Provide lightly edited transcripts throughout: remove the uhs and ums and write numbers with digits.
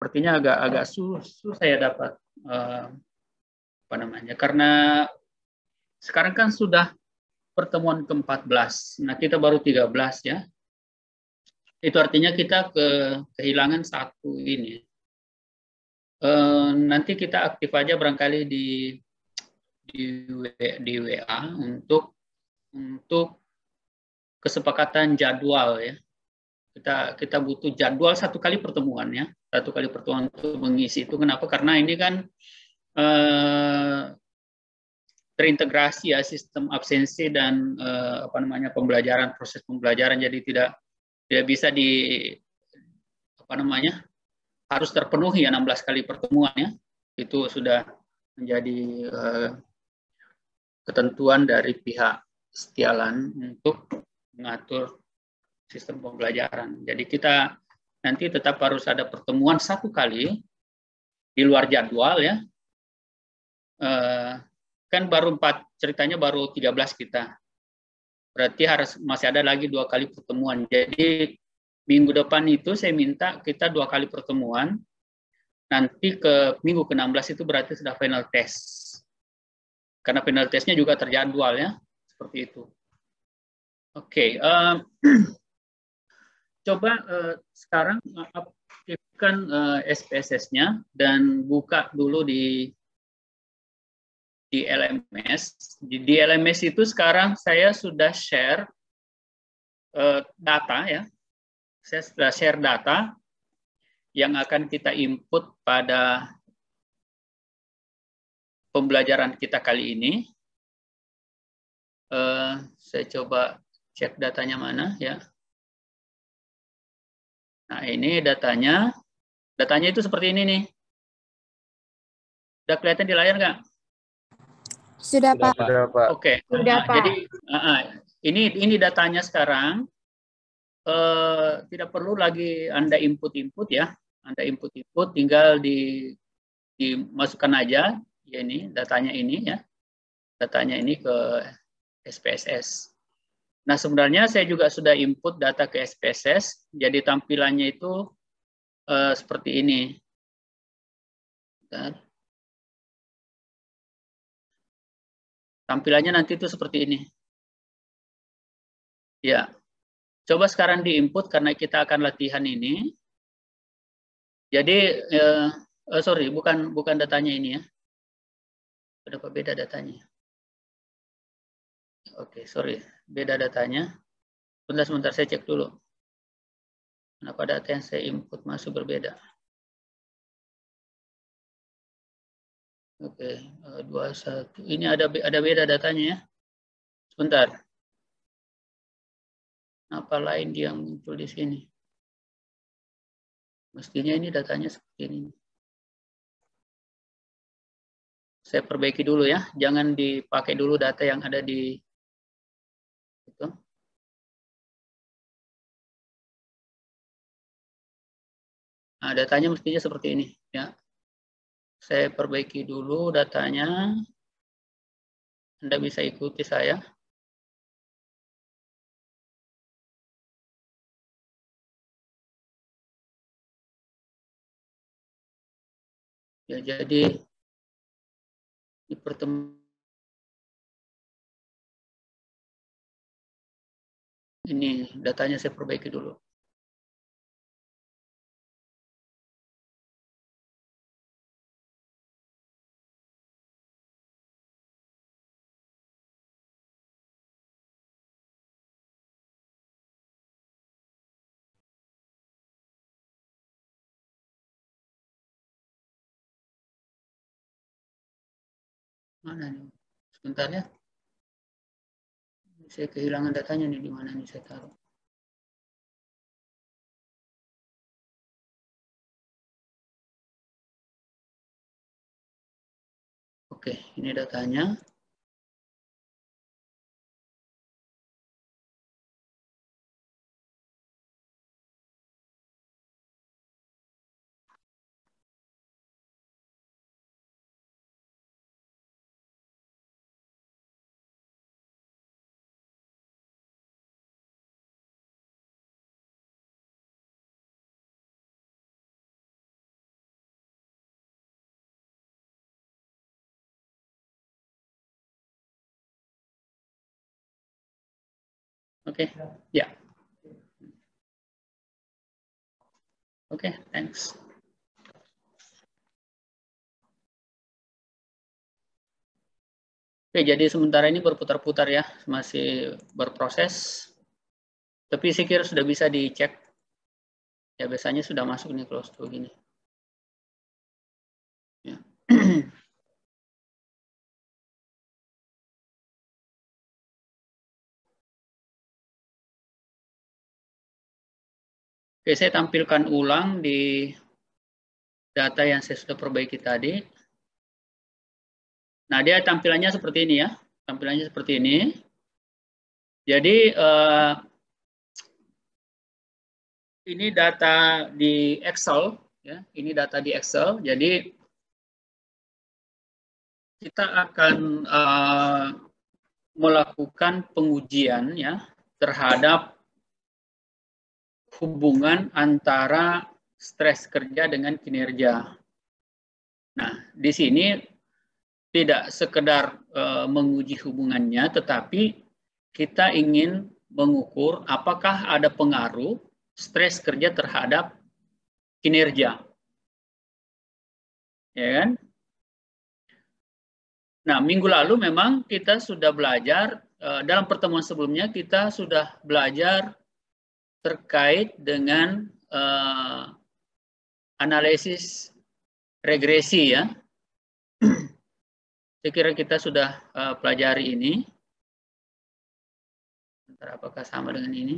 sepertinya agak susah saya dapat apa namanya, karena sekarang kan sudah pertemuan ke-14. Nah, kita baru 13 ya. Itu artinya kita kehilangan satu ini. Nanti kita aktif aja barangkali di WA untuk kesepakatan jadwal ya. Kita butuh jadwal satu kali pertemuan ya. Satu kali pertemuan untuk mengisi itu. Kenapa? Karena ini kan terintegrasi ya sistem absensi dan apa namanya pembelajaran, proses pembelajaran, jadi tidak bisa apa namanya harus terpenuhi ya 16 kali pertemuan ya. Itu sudah menjadi ketentuan dari pihak Setialan untuk mengatur sistem pembelajaran. Jadi kita nanti tetap harus ada pertemuan satu kali di luar jadwal ya. Kan ceritanya baru 13 kita. Berarti masih ada lagi 2 kali pertemuan. Jadi minggu depan itu saya minta kita 2 kali pertemuan. Nanti ke minggu ke-16 itu berarti sudah final test. Karena final testnya juga terjadwal ya. Seperti itu. Oke. Coba sekarang aktifkan SPSS-nya dan buka dulu di LMS. Di LMS itu sekarang saya sudah share data ya. Saya sudah share data yang akan kita input pada pembelajaran kita kali ini. Saya coba cek datanya mana ya. Nah, ini datanya. Datanya itu seperti ini nih. Sudah kelihatan di layar nggak? Sudah, Pak. Sudah, Pak. Oke. Sudah, Pak. Jadi ini datanya sekarang. Tidak perlu lagi Anda input ya. Anda input tinggal dimasukkan aja ya, ini datanya ini ya. Datanya ini ke SPSS. Nah, sebenarnya saya juga sudah input data ke SPSS, jadi tampilannya itu seperti ini. Dan tampilannya nanti itu seperti ini. Ya. Coba sekarang di-input karena kita akan latihan ini. Jadi, sorry, bukan datanya ini ya. Kenapa beda datanya? Oke, sorry, beda datanya. Sebentar, saya cek dulu. Kenapa data yang saya input masuk berbeda? Oke, 21. Ini ada beda datanya ya. Sebentar. Apa lain yang muncul di sini? Mestinya ini datanya seperti ini. Saya perbaiki dulu ya. Jangan dipakai dulu data yang ada di itu. Nah, datanya mestinya seperti ini ya. Saya perbaiki dulu datanya. Anda bisa ikuti saya. Ya, jadi di pertemuan ini datanya saya perbaiki dulu. Mana nih? Sebentar ya. Saya kehilangan datanya nih, di mana nih saya taruh. Oke, ini datanya. Oke, ya. Oke, thanks. Oke, jadi sementara ini berputar-putar ya, masih berproses. Tapi saya kira sudah bisa dicek. Ya, biasanya sudah masuk nih close to gini. Ya. Oke, saya tampilkan ulang di data yang saya sudah perbaiki tadi. Nah, dia tampilannya seperti ini ya. Tampilannya seperti ini. Jadi, ini data di Excel. Ya. Ini data di Excel. Jadi, kita akan melakukan pengujian ya terhadap hubungan antara stres kerja dengan kinerja. Nah, di sini tidak sekedar menguji hubungannya, tetapi kita ingin mengukur apakah ada pengaruh stres kerja terhadap kinerja. Ya kan? Nah, minggu lalu memang kita sudah belajar, dalam pertemuan sebelumnya kita sudah belajar terkait dengan analisis regresi ya. Saya kira kita sudah pelajari ini. Bentar, apakah sama dengan ini?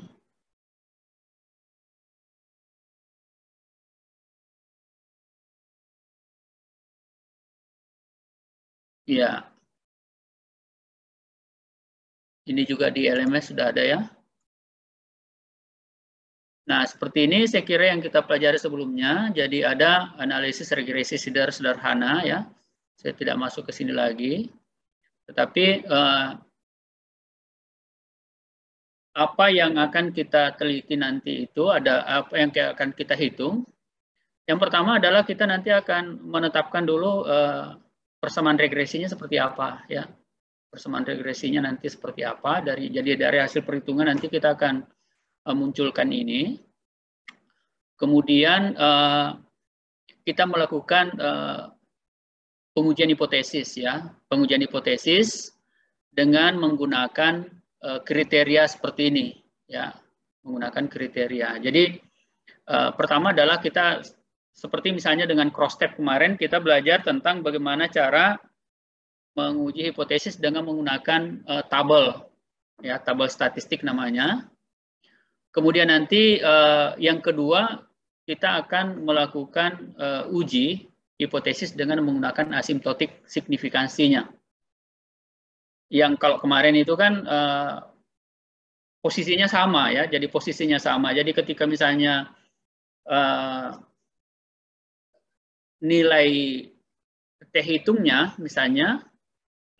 Iya. Ini juga di LMS sudah ada ya. Nah, seperti ini saya kira yang kita pelajari sebelumnya. Jadi ada analisis regresi sederhana ya. Saya tidak masuk ke sini lagi. Tetapi apa yang akan kita teliti nanti itu ada apa yang akan kita hitung. Yang pertama adalah kita nanti akan menetapkan dulu persamaan regresinya seperti apa ya. Persamaan regresinya nanti seperti apa jadi dari hasil perhitungan nanti kita akan munculkan ini. Kemudian kita melakukan pengujian hipotesis ya, pengujian hipotesis dengan menggunakan kriteria seperti ini ya, menggunakan kriteria. Jadi pertama adalah kita seperti misalnya dengan cross step kemarin kita belajar tentang bagaimana cara menguji hipotesis dengan menggunakan tabel ya, tabel statistik namanya. Kemudian nanti yang kedua kita akan melakukan uji hipotesis dengan menggunakan asimptotik signifikansinya. Yang kalau kemarin itu kan posisinya sama ya, jadi posisinya sama. Jadi ketika misalnya nilai T hitungnya misalnya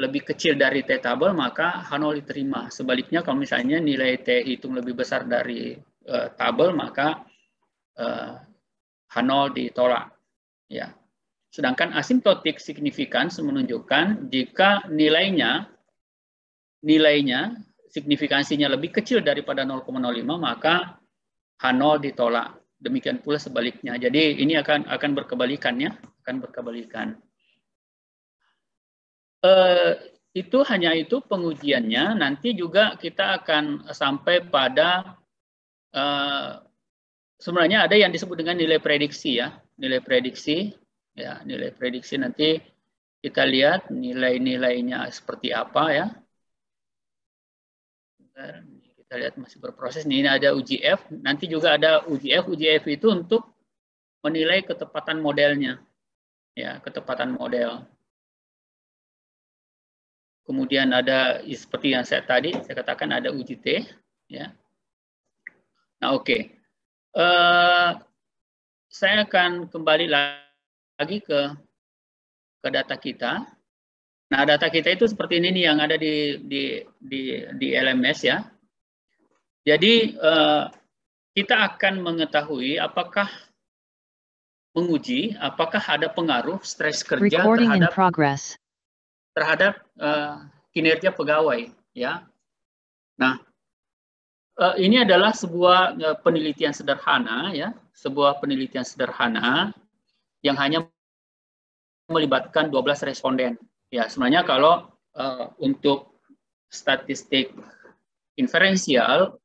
lebih kecil dari T tabel, maka H0 diterima. Sebaliknya kalau misalnya nilai T hitung lebih besar dari tabel, maka H0 ditolak. Ya. Sedangkan asimptotik signifikans menunjukkan jika nilainya signifikansinya lebih kecil daripada 0,05 maka H0 ditolak. Demikian pula sebaliknya. Jadi ini akan berkebalikan ya, akan berkebalikan. Itu hanya itu pengujiannya. Nanti juga kita akan sampai pada sebenarnya ada yang disebut dengan nilai prediksi ya, nilai prediksi. Ya, nilai prediksi nanti kita lihat nilai-nilainya seperti apa ya. Kita lihat masih berproses. Ini ada uji F. Nanti juga ada uji F. Uji F itu untuk menilai ketepatan modelnya. Ya, ketepatan model. Kemudian ada seperti yang saya katakan ada uji T. Ya. Nah, oke. Saya akan kembali lagi ke data kita. Nah, data kita itu seperti ini nih yang ada di LMS ya. Jadi kita akan mengetahui apakah ada pengaruh stres kerja terhadap kinerja pegawai ya. Nah, ini adalah sebuah penelitian sederhana, ya, sebuah penelitian sederhana yang hanya melibatkan 12 responden. Ya, sebenarnya kalau untuk statistik inferensial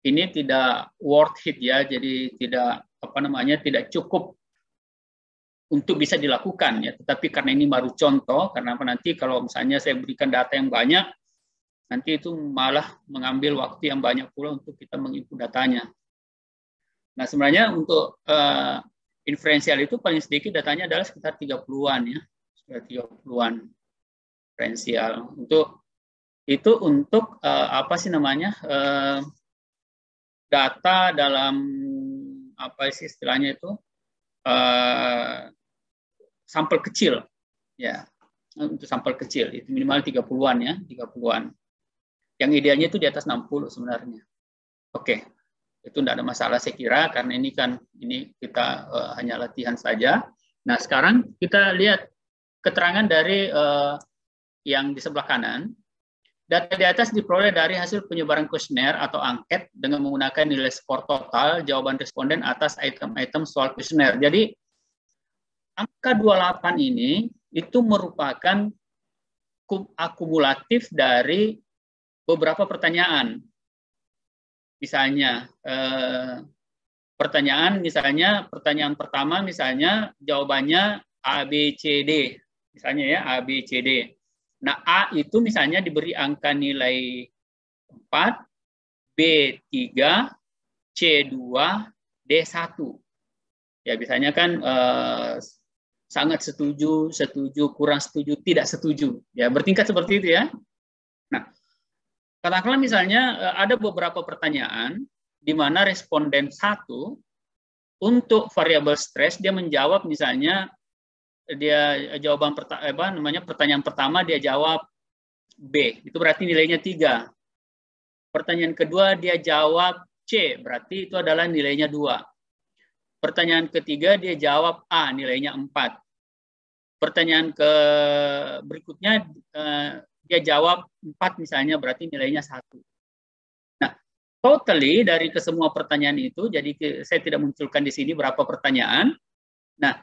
ini tidak worth it ya, jadi tidak tidak cukup untuk bisa dilakukan ya. Tetapi karena ini baru contoh, karena nanti kalau misalnya saya berikan data yang banyak, nanti itu malah mengambil waktu yang banyak pula untuk kita menginput datanya. Nah, sebenarnya untuk inferensial itu paling sedikit datanya adalah sekitar 30-an ya. Sekitar 30-an inferensial. Untuk apa sih namanya? Data dalam apa sih istilahnya itu? Sampel kecil. Ya. Untuk sampel kecil itu minimal 30-an ya, 30-an. Yang idealnya itu di atas 60 sebenarnya. Oke. Itu tidak ada masalah saya kira, karena ini kita hanya latihan saja. Nah, sekarang kita lihat keterangan dari yang di sebelah kanan. Data di atas diperoleh dari hasil penyebaran kuesioner atau angket dengan menggunakan nilai skor total jawaban responden atas item-item soal kuesioner. Jadi, angka 28 ini itu merupakan akumulatif dari beberapa pertanyaan. Misalnya, pertanyaan pertama misalnya jawabannya A, B, C, D. Misalnya ya, A, B, C, D. Nah, A itu misalnya diberi angka nilai 4, B 3, C 2, D 1. Ya, biasanya kan sangat setuju, setuju, kurang setuju, tidak setuju. Ya, bertingkat seperti itu ya. Nah, katakanlah misalnya ada beberapa pertanyaan di mana responden 1 untuk variabel stres dia menjawab misalnya pertanyaan pertama dia jawab B, itu berarti nilainya 3. Pertanyaan kedua dia jawab C, berarti itu adalah nilainya 2. Pertanyaan ketiga dia jawab A, nilainya 4. Pertanyaan berikutnya dia jawab 4 misalnya, berarti nilainya 1. Nah, totally dari kesemua pertanyaan itu, jadi saya tidak munculkan di sini berapa pertanyaan. Nah,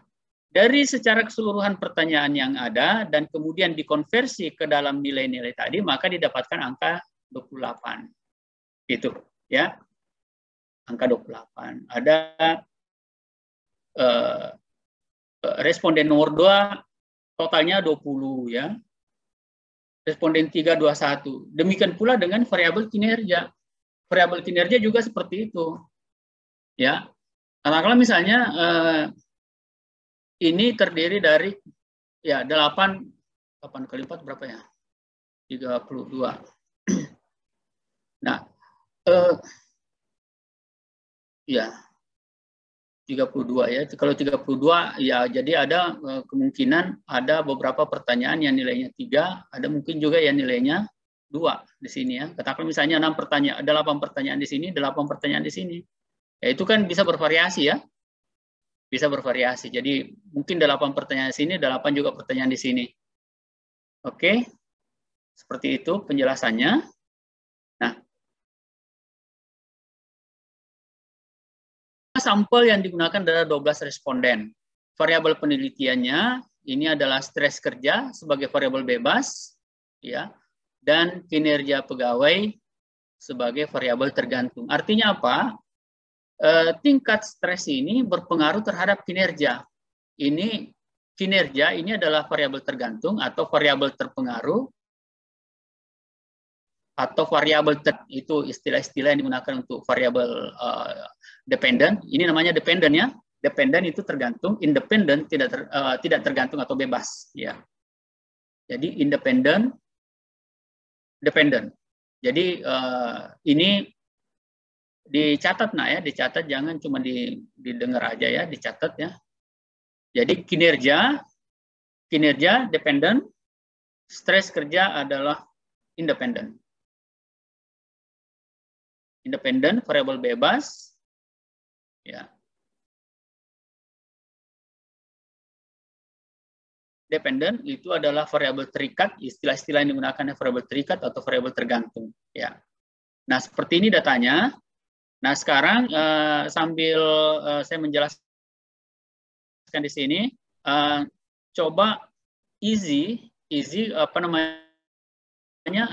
dari secara keseluruhan pertanyaan yang ada dan kemudian dikonversi ke dalam nilai-nilai tadi, maka didapatkan angka 28. Itu ya. Angka 28. Ada responden nomor 2 totalnya 20 ya. Responden 3 21. Demikian pula dengan variabel kinerja. Variabel kinerja juga seperti itu. Ya. Kalau misalnya ini terdiri dari ya 8 kali 4 berapa ya? 32. Nah, ya 32 ya. Kalau 32 ya jadi ada kemungkinan ada beberapa pertanyaan yang nilainya 3, ada mungkin juga yang nilainya 2 di sini ya. Katakan misalnya 8 pertanyaan di sini, 8 pertanyaan di sini. Ya itu kan bisa bervariasi ya. Bisa bervariasi. Jadi mungkin 8 pertanyaan di sini, 8 juga pertanyaan di sini. Oke. Seperti itu penjelasannya. Nah, sampel yang digunakan adalah 12 responden. Variabel penelitiannya ini adalah stres kerja sebagai variabel bebas ya, dan kinerja pegawai sebagai variabel tergantung. Artinya apa? Tingkat stres ini berpengaruh terhadap kinerja. Kinerja ini adalah variabel tergantung atau variabel terpengaruh atau variabel itu istilah-istilah yang digunakan untuk variabel dependent. Ini namanya dependent ya. Dependent itu tergantung, independent tidak tergantung atau bebas ya. Jadi independent, dependent. Jadi ini dicatat ya, dicatat jangan cuma didengar aja ya, dicatat ya. Jadi kinerja dependent, stres kerja adalah independent. Independent variabel bebas ya. Dependent itu adalah variabel terikat, istilah-istilah yang digunakan variabel terikat atau variabel tergantung ya. Nah, seperti ini datanya. Nah, sekarang sambil saya menjelaskan di sini, coba easy apa namanya,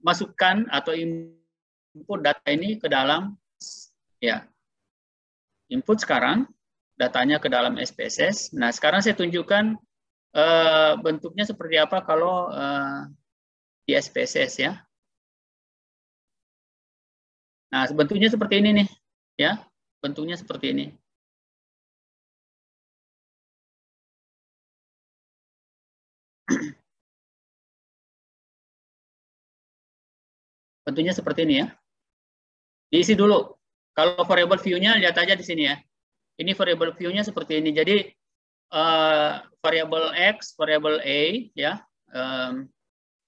masukkan atau input data ini ke dalam, ya, input sekarang datanya ke dalam SPSS. Nah, sekarang saya tunjukkan bentuknya seperti apa kalau di SPSS, ya. Nah, bentuknya seperti ini nih, ya, bentuknya seperti ini. Bentuknya seperti ini, ya. Diisi dulu. Kalau variable view-nya lihat aja di sini, ya. Ini variable view-nya seperti ini. Jadi variable X, variable A, ya.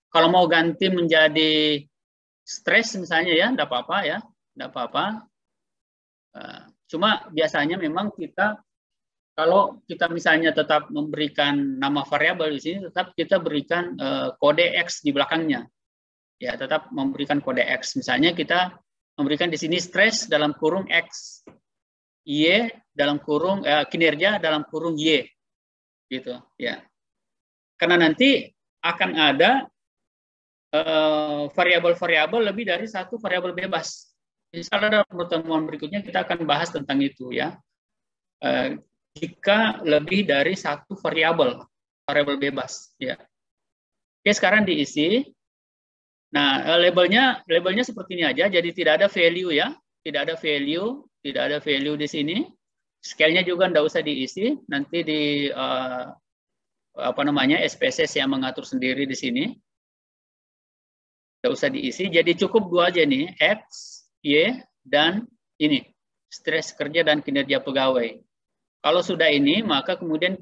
Kalau mau ganti menjadi stress misalnya, ya, enggak apa-apa, ya, enggak apa-apa. Cuma biasanya memang kita, kalau kita misalnya tetap memberikan nama variabel di sini, tetap kita berikan kode X di belakangnya. Ya, tetap memberikan kode X. Misalnya kita memberikan di sini stress dalam kurung X, Y dalam kurung kinerja dalam kurung Y, gitu, ya. Karena nanti akan ada variabel-variabel lebih dari satu variabel bebas. Misalnya dalam pertemuan berikutnya kita akan bahas tentang itu, ya. Jika lebih dari satu variabel bebas, ya. Oke, sekarang diisi. Nah, labelnya seperti ini aja, jadi tidak ada value, ya, tidak ada value di sini. Scale-nya juga tidak usah diisi, nanti di apa namanya, SPSS yang mengatur sendiri di sini. Tidak usah diisi, jadi cukup dua aja nih, X, Y, dan ini, stres kerja dan kinerja pegawai. Kalau sudah ini, maka kemudian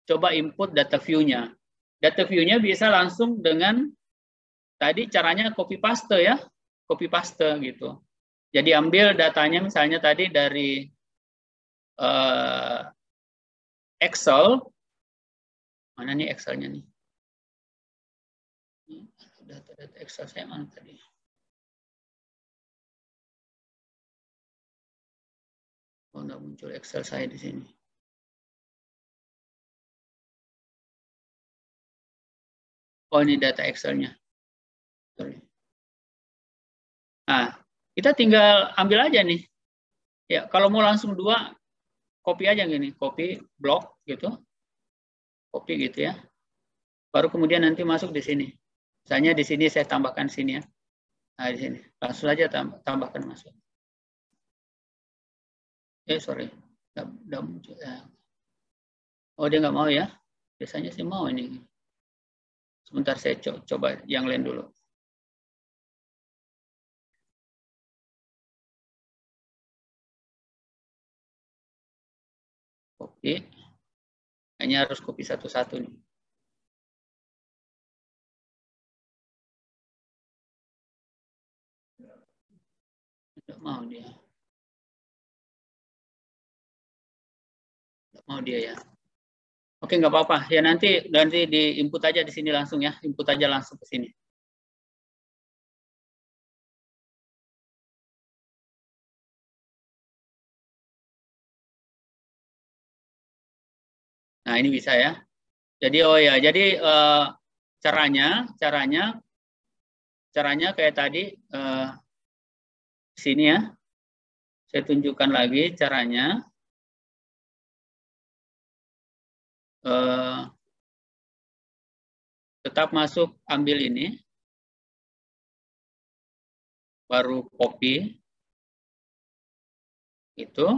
coba input data view-nya. Data view-nya bisa langsung dengan tadi caranya copy paste, ya, copy paste gitu. Jadi ambil datanya misalnya tadi dari Excel, mana nih Excel-nya nih? Data Excel saya mana tadi? Oh, nggak muncul Excel saya di sini. Oh, ini data Excel-nya. Nah, kita tinggal ambil aja nih. Ya, kalau mau langsung dua, copy aja gini, copy blok gitu. Copy gitu, ya. Baru kemudian nanti masuk di sini. Misalnya di sini saya tambahkan sini, ya. Nah, di sini. Langsung aja tambahkan masuk. Sorry. Udah muncul, ya. Oh, dia nggak mau, ya. Biasanya sih mau ini. Sebentar saya coba yang lain dulu. Copy. Hanya harus copy satu-satu nih. Tidak mau dia. Tidak mau dia, ya. Oke, nggak apa-apa. Ya nanti di input aja di sini langsung, ya. Input aja langsung ke sini. Nah, ini bisa, ya. Jadi oh ya, jadi caranya kayak tadi sini, ya. Saya tunjukkan lagi caranya. Tetap masuk, ambil ini, baru copy itu,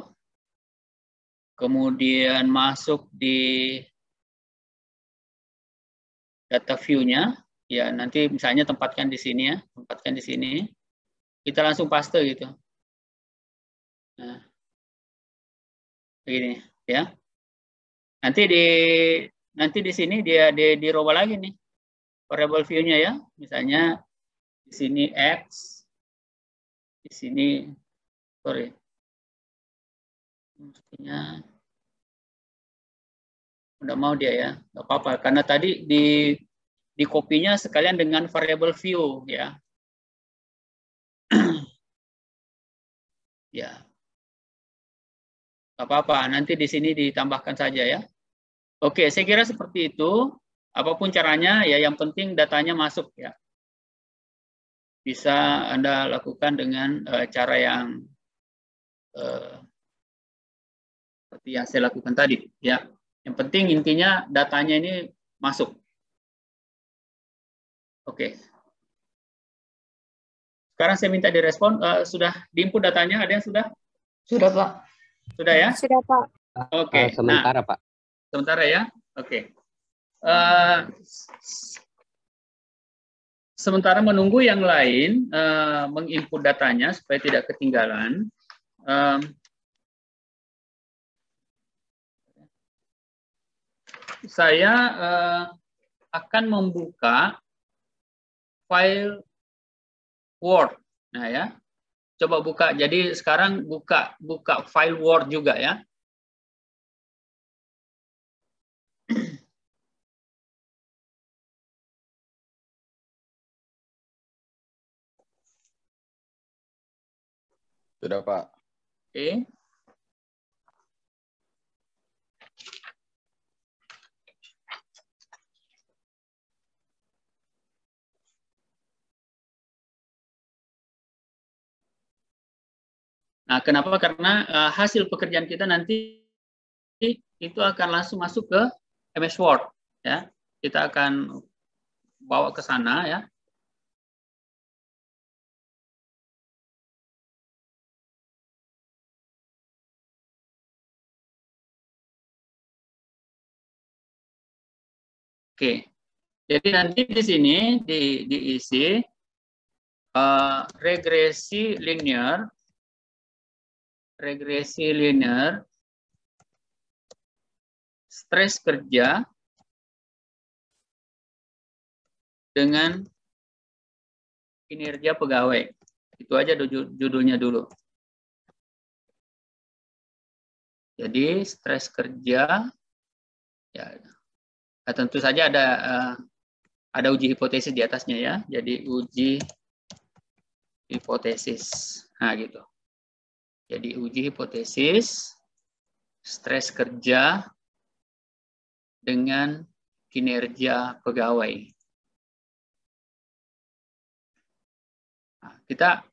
kemudian masuk di data view-nya, ya nanti misalnya tempatkan di sini, ya, tempatkan di sini, kita langsung paste gitu. Nah, begini, ya. Nanti di sini dia dirubah lagi nih variable view-nya, ya. Misalnya di sini X, di sini sorry. Mestinya udah mau dia, ya. Nggak apa-apa karena tadi di copy-nya sekalian dengan variable view, ya. Ya, apa-apa. Nanti di sini ditambahkan saja ya. Oke, saya kira seperti itu. Apapun caranya, ya yang penting datanya masuk ya. Bisa Anda lakukan dengan cara yang seperti yang saya lakukan tadi ya. Yang penting intinya datanya ini masuk. Oke. Sekarang saya minta direspon. Sudah diinput datanya? Ada yang sudah? Sudah, Pak. Sudah ya? Sudah, Pak. Oke. Sementara, Pak. Sementara ya? Oke. Sementara menunggu yang lain menginput datanya supaya tidak ketinggalan. Saya akan membuka file Word. Nah ya, coba buka. Jadi sekarang buka file Word juga ya. Sudah, Pak. Oke. Nah, kenapa? Karena hasil pekerjaan kita nanti itu akan langsung masuk ke MS Word, ya. Kita akan bawa ke sana, ya. Oke. Jadi nanti di sini diisi regresi linear, stres kerja dengan kinerja pegawai. Itu aja judulnya dulu. Jadi stres kerja, ya, tentu saja ada uji hipotesis di atasnya ya. Jadi uji hipotesis, nah gitu. Jadi uji hipotesis stres kerja dengan kinerja pegawai. Nah, kita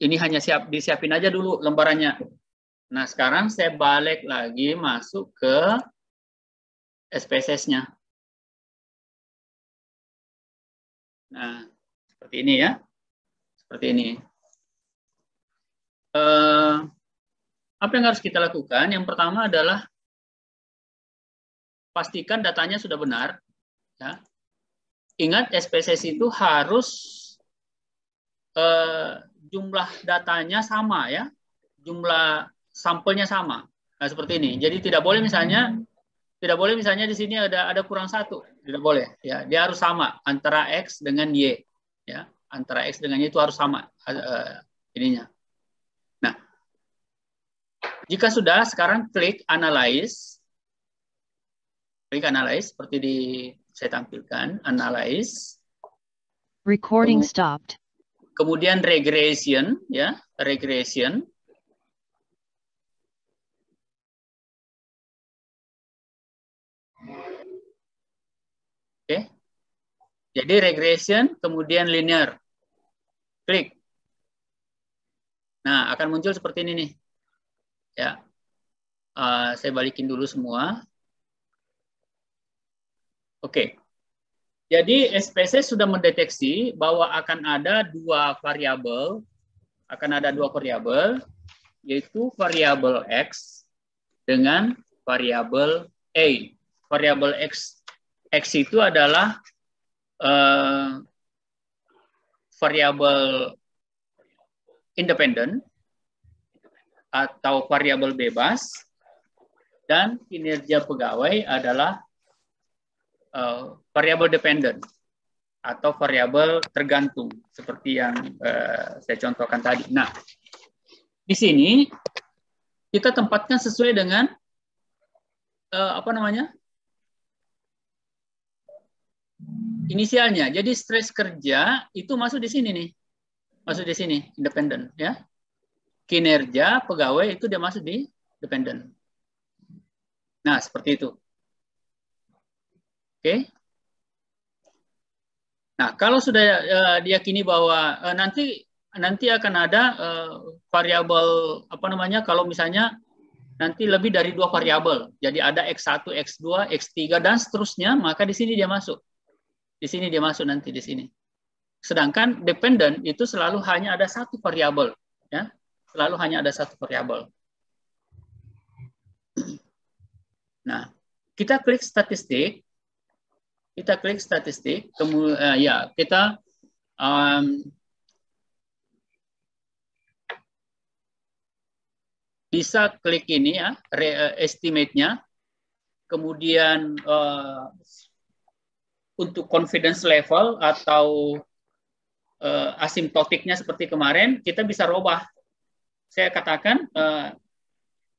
ini hanya disiapin aja dulu lembarannya. Nah, sekarang saya balik lagi masuk ke SPSS-nya. Nah, seperti ini ya. Seperti ini. Apa yang harus kita lakukan? Yang pertama adalah pastikan datanya sudah benar. Ya. Ingat, SPSS itu harus jumlah datanya sama ya. Jumlah sampelnya sama. Nah, seperti ini. Jadi tidak boleh misalnya di sini ada kurang satu, tidak boleh. Ya, dia harus sama antara X dengan Y. Ya, antara X dengan Y itu harus sama ininya. Nah, jika sudah, sekarang klik analyze. Klik analyze seperti saya tampilkan, analyze. Recording stopped. Kemudian regression, ya, regression. Oke. Jadi regression, kemudian linear. Klik. Nah, akan muncul seperti ini nih. Ya. Saya balikin dulu semua. Oke. Jadi SPSS sudah mendeteksi bahwa akan ada dua variabel, yaitu variabel X dengan variabel A. Variabel X itu adalah variabel independen atau variabel bebas, dan kinerja pegawai adalah variabel dependen atau variabel tergantung seperti yang saya contohkan tadi. Nah, di sini kita tempatkan sesuai dengan inisialnya. Jadi stres kerja itu masuk di sini nih. Masuk di sini, independen ya. kinerja pegawai itu dia masuk di dependent. Nah, seperti itu. Oke. Nah, kalau sudah diyakini bahwa nanti akan ada variabel apa namanya, kalau misalnya nanti lebih dari 2 variabel. Jadi ada X1, X2, X3 dan seterusnya, maka di sini dia masuk. Di sini dia masuk nanti di sini. Sedangkan dependent itu selalu hanya ada 1 variabel, ya. Selalu hanya ada 1 variabel. Nah, kita klik statistik. Kita klik statistik, kemudian ya kita bisa klik ini ya, estimate-nya. Kemudian untuk confidence level atau asimptotiknya seperti kemarin, kita bisa robah. Saya katakan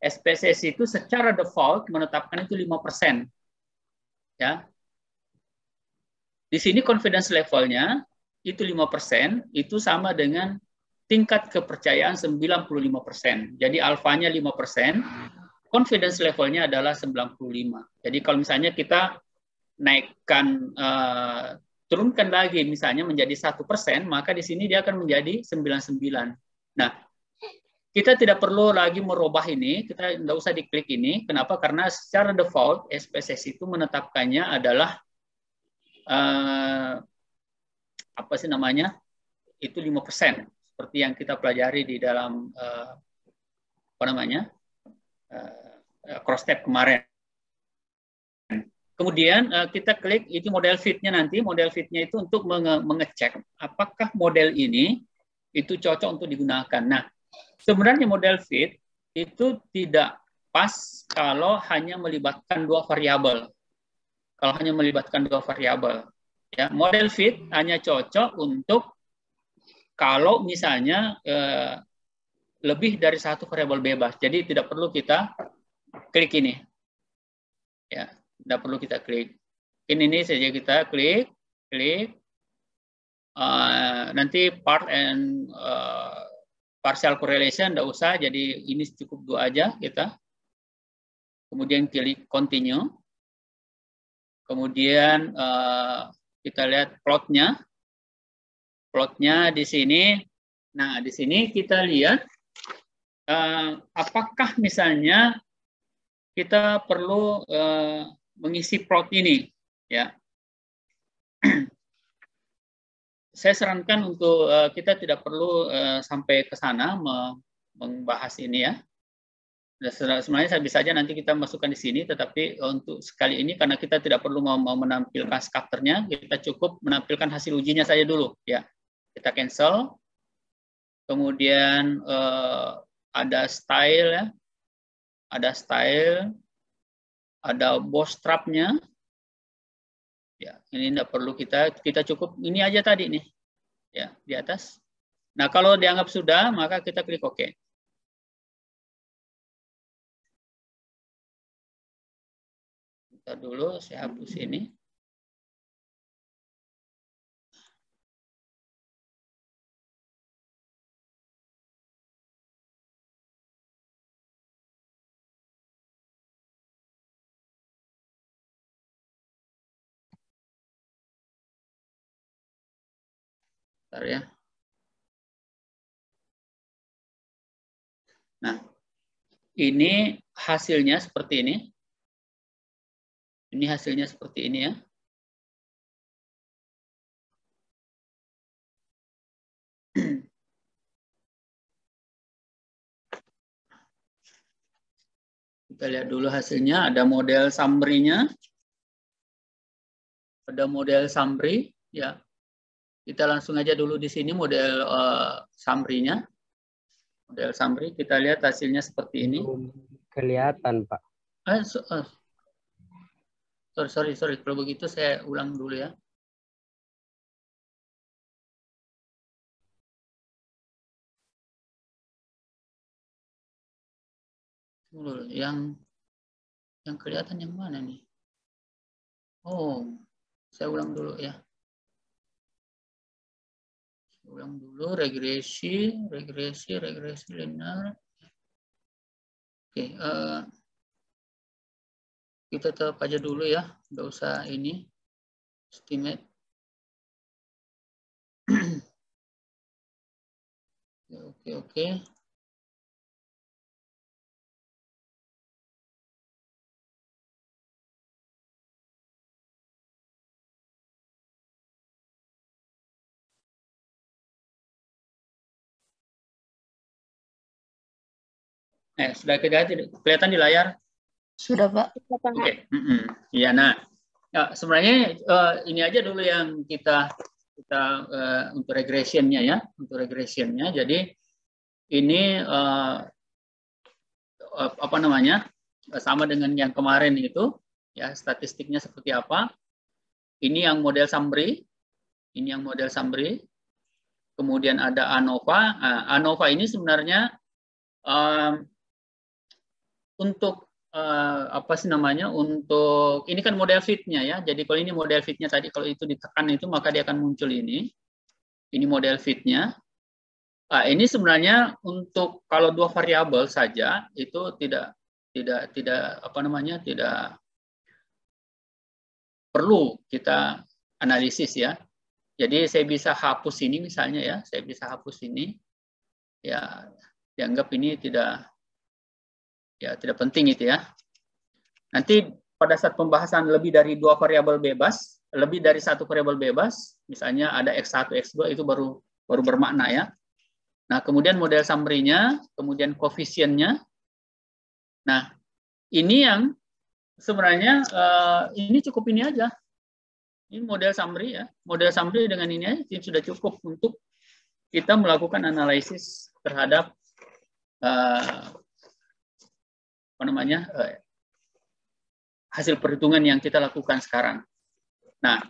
SPSS itu secara default menetapkan itu 5%. Ya. Di sini confidence levelnya itu 5%, itu sama dengan tingkat kepercayaan 95%. Jadi alfanya 5%, confidence levelnya adalah 95. Jadi kalau misalnya kita naikkan, turunkan lagi misalnya menjadi 1%, maka di sini dia akan menjadi 99. Nah, kita tidak perlu lagi merubah ini, kita tidak usah diklik ini. Kenapa? Karena secara default SPSS itu menetapkannya adalah apa sih namanya? Itu 5%, seperti yang kita pelajari di dalam apa namanya? Cross step kemarin. Kemudian kita klik itu model fit-nya nanti. Model fit-nya itu untuk mengecek apakah model ini itu cocok untuk digunakan. Nah, sebenarnya model fit itu tidak pas kalau hanya melibatkan 2 variabel. Kalau hanya melibatkan 2 variabel, ya, model fit hanya cocok untuk kalau misalnya lebih dari 1 variabel bebas. Jadi tidak perlu kita klik ini, ya, tidak perlu kita klik. Ini saja kita klik. Nanti part and partial correlation tidak usah. Jadi ini cukup 2 aja kita. Kemudian klik continue. Kemudian kita lihat plotnya. Plotnya di sini. Nah, di sini kita lihat apakah misalnya kita perlu mengisi plot ini, ya. Saya sarankan untuk kita tidak perlu sampai ke sana membahas ini, ya. Sebenarnya bisa saja nanti kita masukkan di sini, tetapi untuk sekali ini karena kita tidak perlu menampilkan scatter-nya, kita cukup menampilkan hasil ujinya saja dulu, ya. Kita cancel. Kemudian ada style, ya. Ada style, ada bootstrap-nya. Ya, ini tidak perlu kita cukup ini aja tadi nih. Ya, di atas. Nah, kalau dianggap sudah, maka kita klik OK. Bentar dulu, saya hapus ini. Bentar ya. Nah, ini hasilnya seperti ini. Ini hasilnya seperti ini, ya. Kita lihat dulu hasilnya. Ada model summary-nya. Ada model summary, ya. Kita langsung aja dulu di sini model summary-nya. Model summary, kita lihat hasilnya seperti ini. Kelihatan, Pak. Sorry. Kalau begitu saya ulang dulu, ya. Yang kelihatan yang mana nih? Oh, saya ulang dulu, ya. ulang dulu, regresi linear. Oke, kita tetap aja dulu ya, nggak usah ini, estimate. Oke. Sudah kelihatan di layar? Sudah, Pak. Oke. Iya, nah, ya, sebenarnya ini aja dulu yang kita untuk regressionnya ya, Jadi ini apa namanya, sama dengan yang kemarin itu, ya statistiknya seperti apa. Ini yang model summary, Kemudian ada ANOVA. ANOVA ini sebenarnya untuk apa sih namanya, untuk ini kan model fitnya ya. Jadi kalau ini model fitnya tadi, kalau itu ditekan itu maka dia akan muncul ini model fitnya. Ini sebenarnya untuk kalau dua variabel saja itu tidak apa namanya, tidak perlu kita analisis ya. Jadi saya bisa hapus ini misalnya ya, ya, dianggap ini tidak penting itu ya. Nanti pada saat pembahasan lebih dari dua variabel bebas, lebih dari satu variabel bebas, misalnya ada X1, X2, itu baru bermakna ya. Nah, kemudian model summary-nya, kemudian koefisiennya. Nah, ini yang sebenarnya ini cukup ini aja. Ini model summary ya. Model summary dengan ini aja sudah cukup untuk kita melakukan analisis terhadap apa namanya, hasil perhitungan yang kita lakukan sekarang. Nah,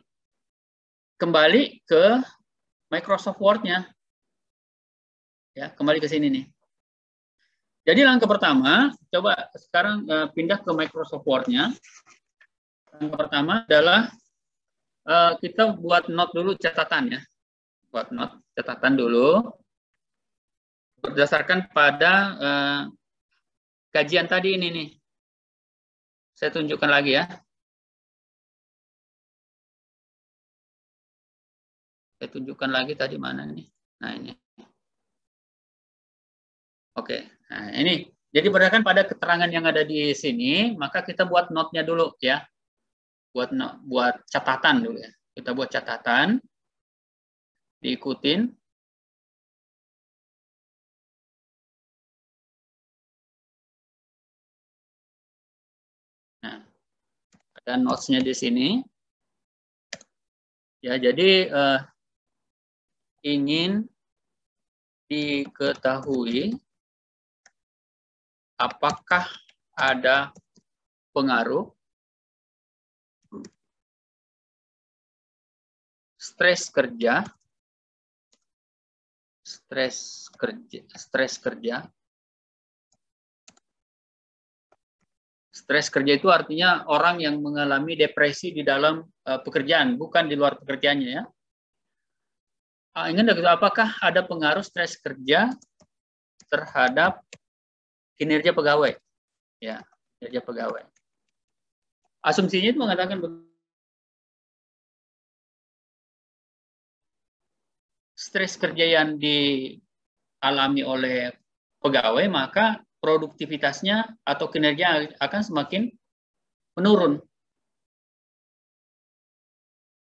kembali ke Microsoft Word-nya. Ya, kembali ke sini nih. Jadi langkah pertama, coba sekarang pindah ke Microsoft Word-nya. Langkah pertama adalah kita buat note dulu, catatan ya. Buat note, catatan dulu. Berdasarkan pada kajian tadi ini nih. Saya tunjukkan lagi ya. Saya tunjukkan lagi tadi mana nih. Nah, ini. Oke, nah ini. Jadi berdasarkan pada keterangan yang ada di sini, maka kita buat note-nya dulu ya. Buat catatan dulu ya. Kita buat catatan. Diikutin. Nah, ada notes-nya di sini. Ya, jadi ingin diketahui apakah ada pengaruh stres kerja itu artinya orang yang mengalami depresi di dalam pekerjaan, bukan di luar pekerjaannya ya. Ingin diketahui apakah ada pengaruh stres kerja terhadap kinerja pegawai. Ya, kinerja pegawai. Asumsinya itu mengatakan stres kerja yang dialami oleh pegawai, maka produktivitasnya atau kinerja akan semakin menurun.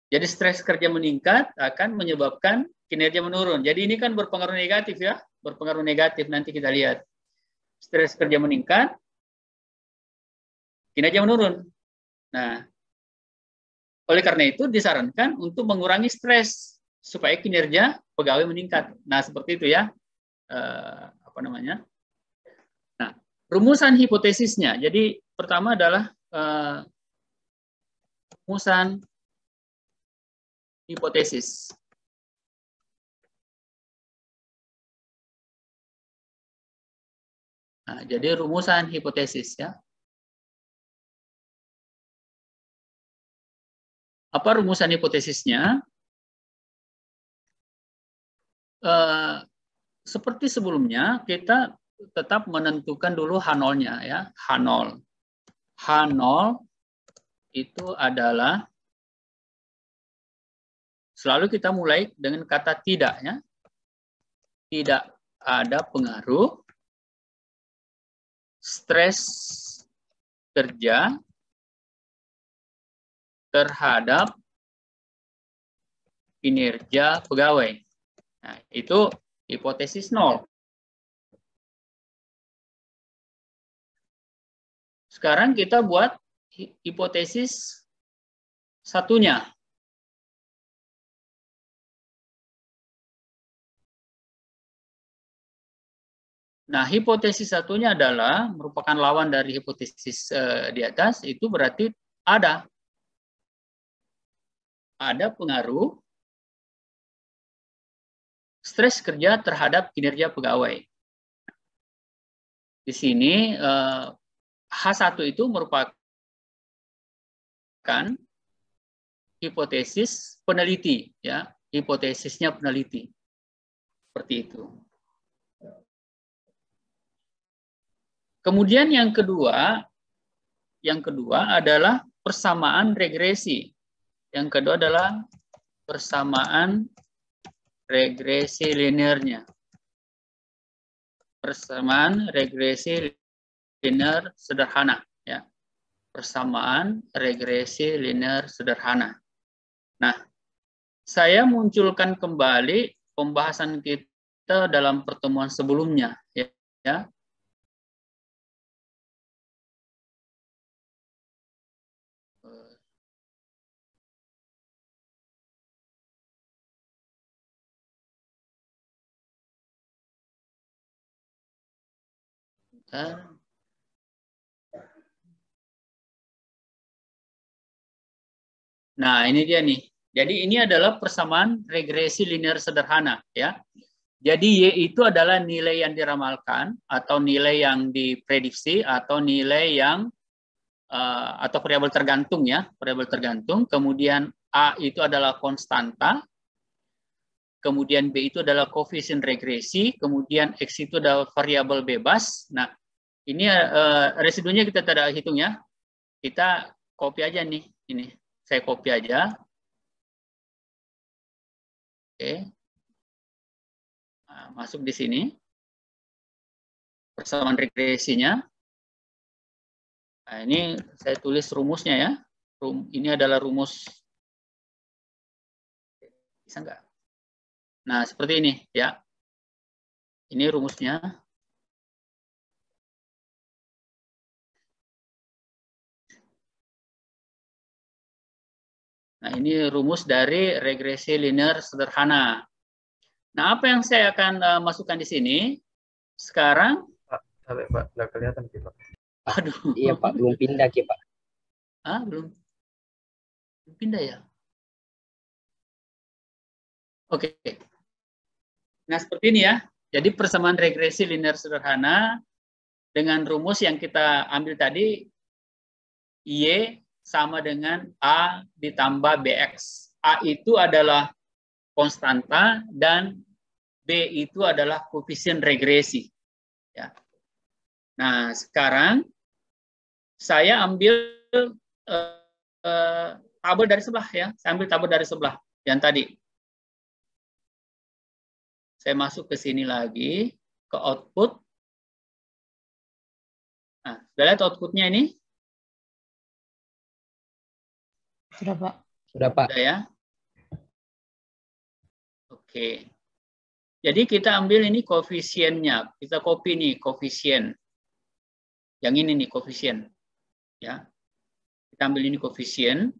Jadi stres kerja meningkat akan menyebabkan kinerja menurun. Jadi ini kan berpengaruh negatif ya, berpengaruh negatif, nanti kita lihat. Stres kerja meningkat, kinerja menurun. Nah, oleh karena itu disarankan untuk mengurangi stres supaya kinerja pegawai meningkat. Nah, seperti itu ya. Apa namanya? Nah, rumusan hipotesisnya. Jadi pertama adalah rumusan hipotesis. Nah, jadi rumusan hipotesis ya. Apa rumusan hipotesisnya? seperti sebelumnya, kita tetap menentukan dulu H0-nya ya, H0. H0 itu adalah selalu kita mulai dengan kata tidak ya. Tidak ada pengaruh stres kerja terhadap kinerja pegawai. Nah, itu hipotesis 0. Sekarang kita buat hipotesis satunya. Nah, hipotesis satunya adalah merupakan lawan dari hipotesis di atas, itu berarti ada pengaruh stres kerja terhadap kinerja pegawai. Di sini H1 itu merupakan hipotesis peneliti, ya, hipotesisnya peneliti. Seperti itu. Kemudian yang kedua adalah persamaan regresi. Yang kedua adalah persamaan regresi linearnya. Persamaan regresi linear sederhana, ya. Persamaan regresi linear sederhana. Nah, saya munculkan kembali pembahasan kita dalam pertemuan sebelumnya, ya. Nah, ini dia nih. Jadi ini adalah persamaan regresi linear sederhana, ya. Jadi Y itu adalah nilai yang diramalkan atau nilai yang diprediksi atau nilai yang atau variabel tergantung, ya, variabel tergantung. Kemudian A itu adalah konstanta. Kemudian B itu adalah koefisien regresi. Kemudian X itu adalah variabel bebas. Nah, ini residunya kita tidak hitung ya. Kita copy aja nih. Ini saya copy aja. Oke. Nah, masuk di sini. Persamaan regresinya. Nah, ini saya tulis rumusnya ya. Ini adalah rumus. Bisa nggak? Nah, seperti ini ya. Ini rumusnya. Nah, ini rumus dari regresi linear sederhana. Nah, apa yang saya akan masukkan di sini? Sekarang. Pak, sampai Pak, nggak kelihatan sih Pak. Aduh. Iya Pak, belum pindah Ki Pak. Ah, belum pindah ya? Oke. Nah, seperti ini ya. Jadi persamaan regresi linear sederhana dengan rumus yang kita ambil tadi, Y sama dengan A ditambah BX. A itu adalah konstanta dan B itu adalah koefisien regresi. Ya. Nah, sekarang saya ambil tabel dari sebelah ya. Saya ambil tabel dari sebelah yang tadi. Saya masuk ke sini lagi, ke output. Nah, sudah lihat outputnya ini? Sudah, Pak. Sudah Pak. Sudah ya? Oke. Jadi kita ambil ini koefisiennya. Kita copy nih koefisien. Yang ini nih koefisien. Ya. Kita ambil ini koefisien.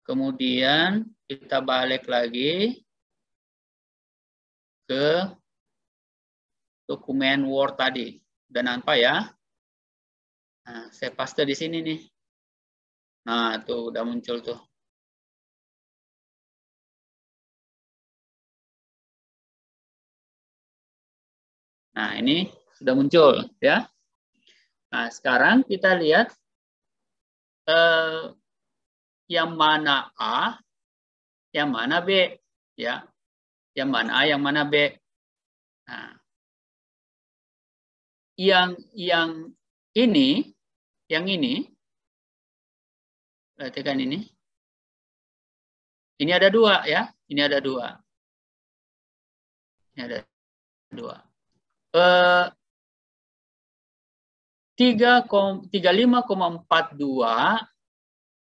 Kemudian kita balik lagi ke dokumen Word tadi. Udah nampak ya? Nah, saya paste di sini nih. Nah, tuh udah muncul tuh. Nah, ini sudah muncul ya. Nah, sekarang kita lihat yang mana A, yang mana B ya. Yang mana A, yang mana B. Nah, yang ini, perhatikan ini. Ini ada 2 ya. Ini ada 2. Ini ada 2. 35,42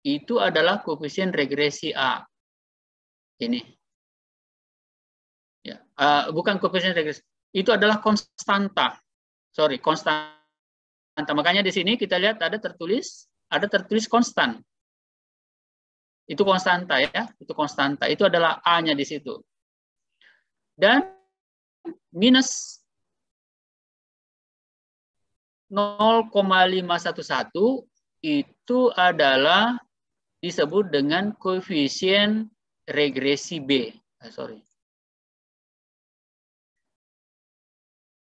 itu adalah koefisien regresi A. Ini. Ya, bukan koefisien regresi. Itu adalah konstanta. Sorry, konstanta. Makanya di sini kita lihat ada tertulis konstan. Itu konstanta ya, itu konstanta. Itu adalah A-nya di situ. Dan minus 0,511 itu adalah disebut dengan koefisien regresi B.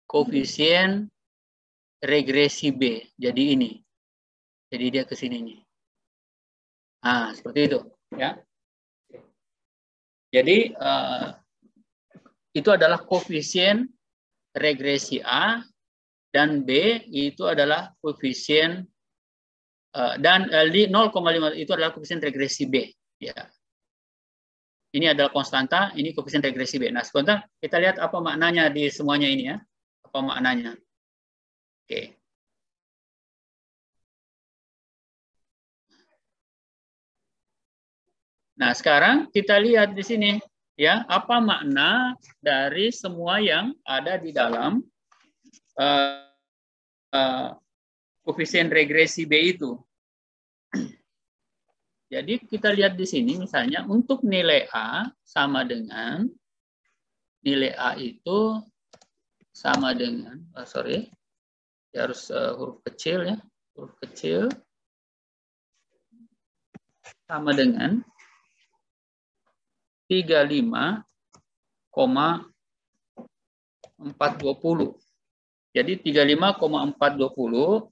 Koefisien regresi B. Jadi ini. Jadi dia ke sini nih. Nah, seperti itu, ya. Jadi itu adalah koefisien regresi A, dan B itu adalah koefisien dan 0,5 itu adalah koefisien regresi B. Ya. Ini adalah konstanta, ini koefisien regresi B. Nah, sebentar kita lihat apa maknanya di semuanya ini ya. Apa maknanya? Oke. Nah, sekarang kita lihat di sini ya, apa makna dari semua yang ada di dalam koefisien regresi B itu. Jadi kita lihat di sini misalnya untuk nilai A sama dengan nilai A itu sama dengan ya harus huruf kecil ya, huruf kecil sama dengan 35,420. Jadi 35,420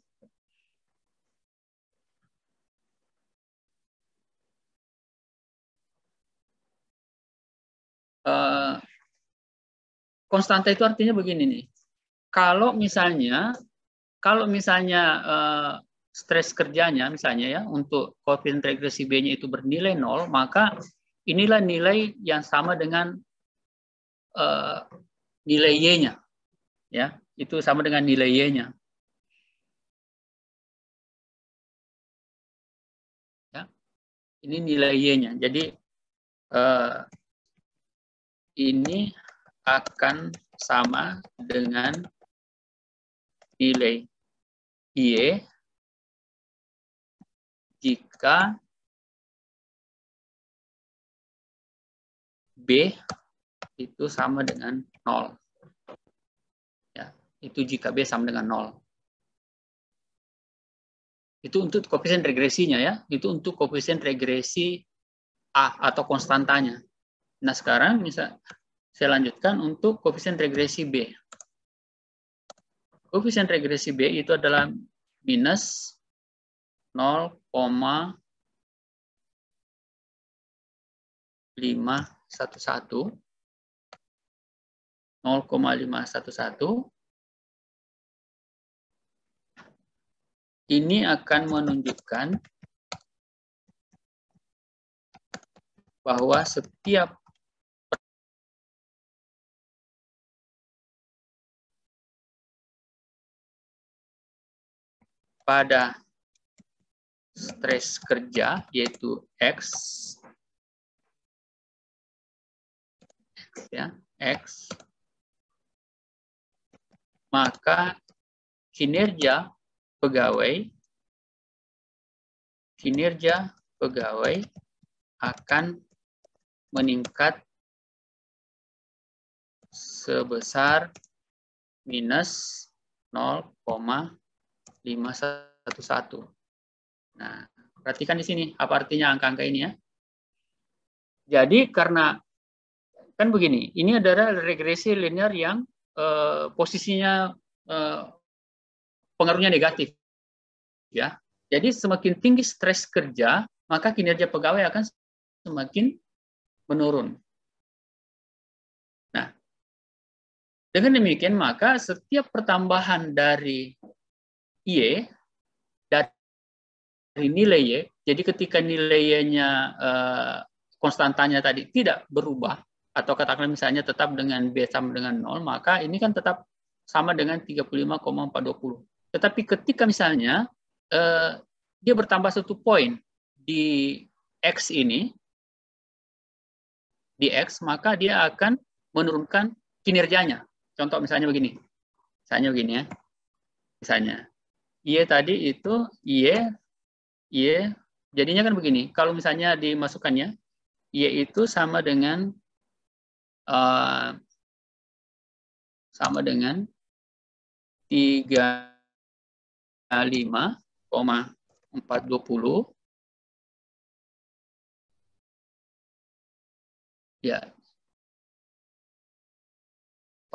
konstanta itu artinya begini nih. Kalau misalnya stres kerjanya misalnya ya untuk koefisien regresi B-nya itu bernilai 0, maka inilah nilai yang sama dengan nilai Y-nya. Ya, itu sama dengan nilai Y-nya. Ya. Ini nilai Y-nya. Jadi ini akan sama dengan nilai Y jika B itu sama dengan 0. Ya, itu jika B sama dengan 0. Itu untuk koefisien regresinya ya. Itu untuk koefisien regresi A atau konstantanya. Nah, sekarang saya lanjutkan untuk koefisien regresi B. Koefisien regresi B itu adalah minus 0,511 ini akan menunjukkan bahwa setiap pada stres kerja yaitu X ya, X, maka kinerja pegawai akan meningkat sebesar minus 0,511. Nah, perhatikan di sini apa artinya angka-angka ini ya. Jadi karena kan begini, ini adalah regresi linear yang posisinya pengaruhnya negatif, ya. Jadi semakin tinggi stres kerja, maka kinerja pegawai akan semakin menurun. Dengan demikian, maka setiap pertambahan dari Y, dari nilai Y, jadi ketika nilainya konstantanya tadi tidak berubah, atau katakanlah misalnya tetap dengan B sama dengan 0, maka ini kan tetap sama dengan 35,420. Tetapi ketika misalnya dia bertambah 1 poin di X ini, di X, maka dia akan menurunkan kinerjanya. Contoh misalnya begini. Misalnya begini ya. Misalnya Y tadi itu Y jadinya kan begini. Kalau misalnya dimasukkannya Y itu sama dengan 35,420 ya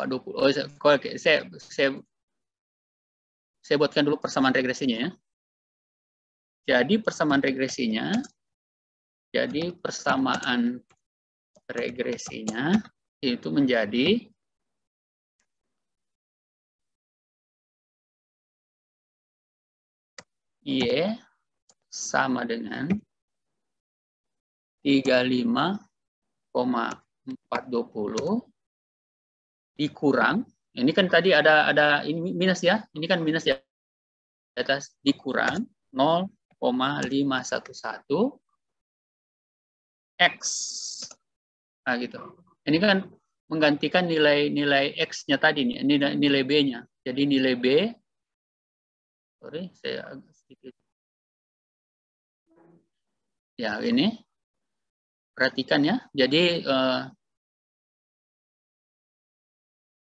420. Oh, saya buatkan dulu persamaan regresinya ya. Jadi persamaan regresinya itu menjadi Y sama dengan 35,420 dikurang, ini kan tadi ada ini minus ya, ini kan minus ya, di atas dikurang 0,511 X. Nah gitu. Ini kan menggantikan nilai X-nya tadi nih, nilai B-nya. Jadi nilai B, sorry, saya agak sedikit. Ya, ini. Perhatikan ya. Jadi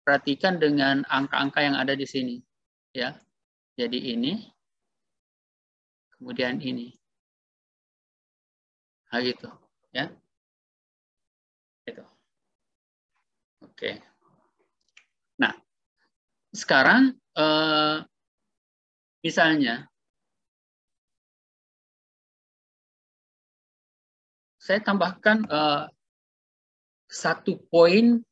perhatikan dengan angka-angka yang ada di sini. Ya. Jadi ini. Kemudian ini. Nah, gitu. Ya. Gitu. Oke. Nah, sekarang misalnya saya tambahkan 1 poin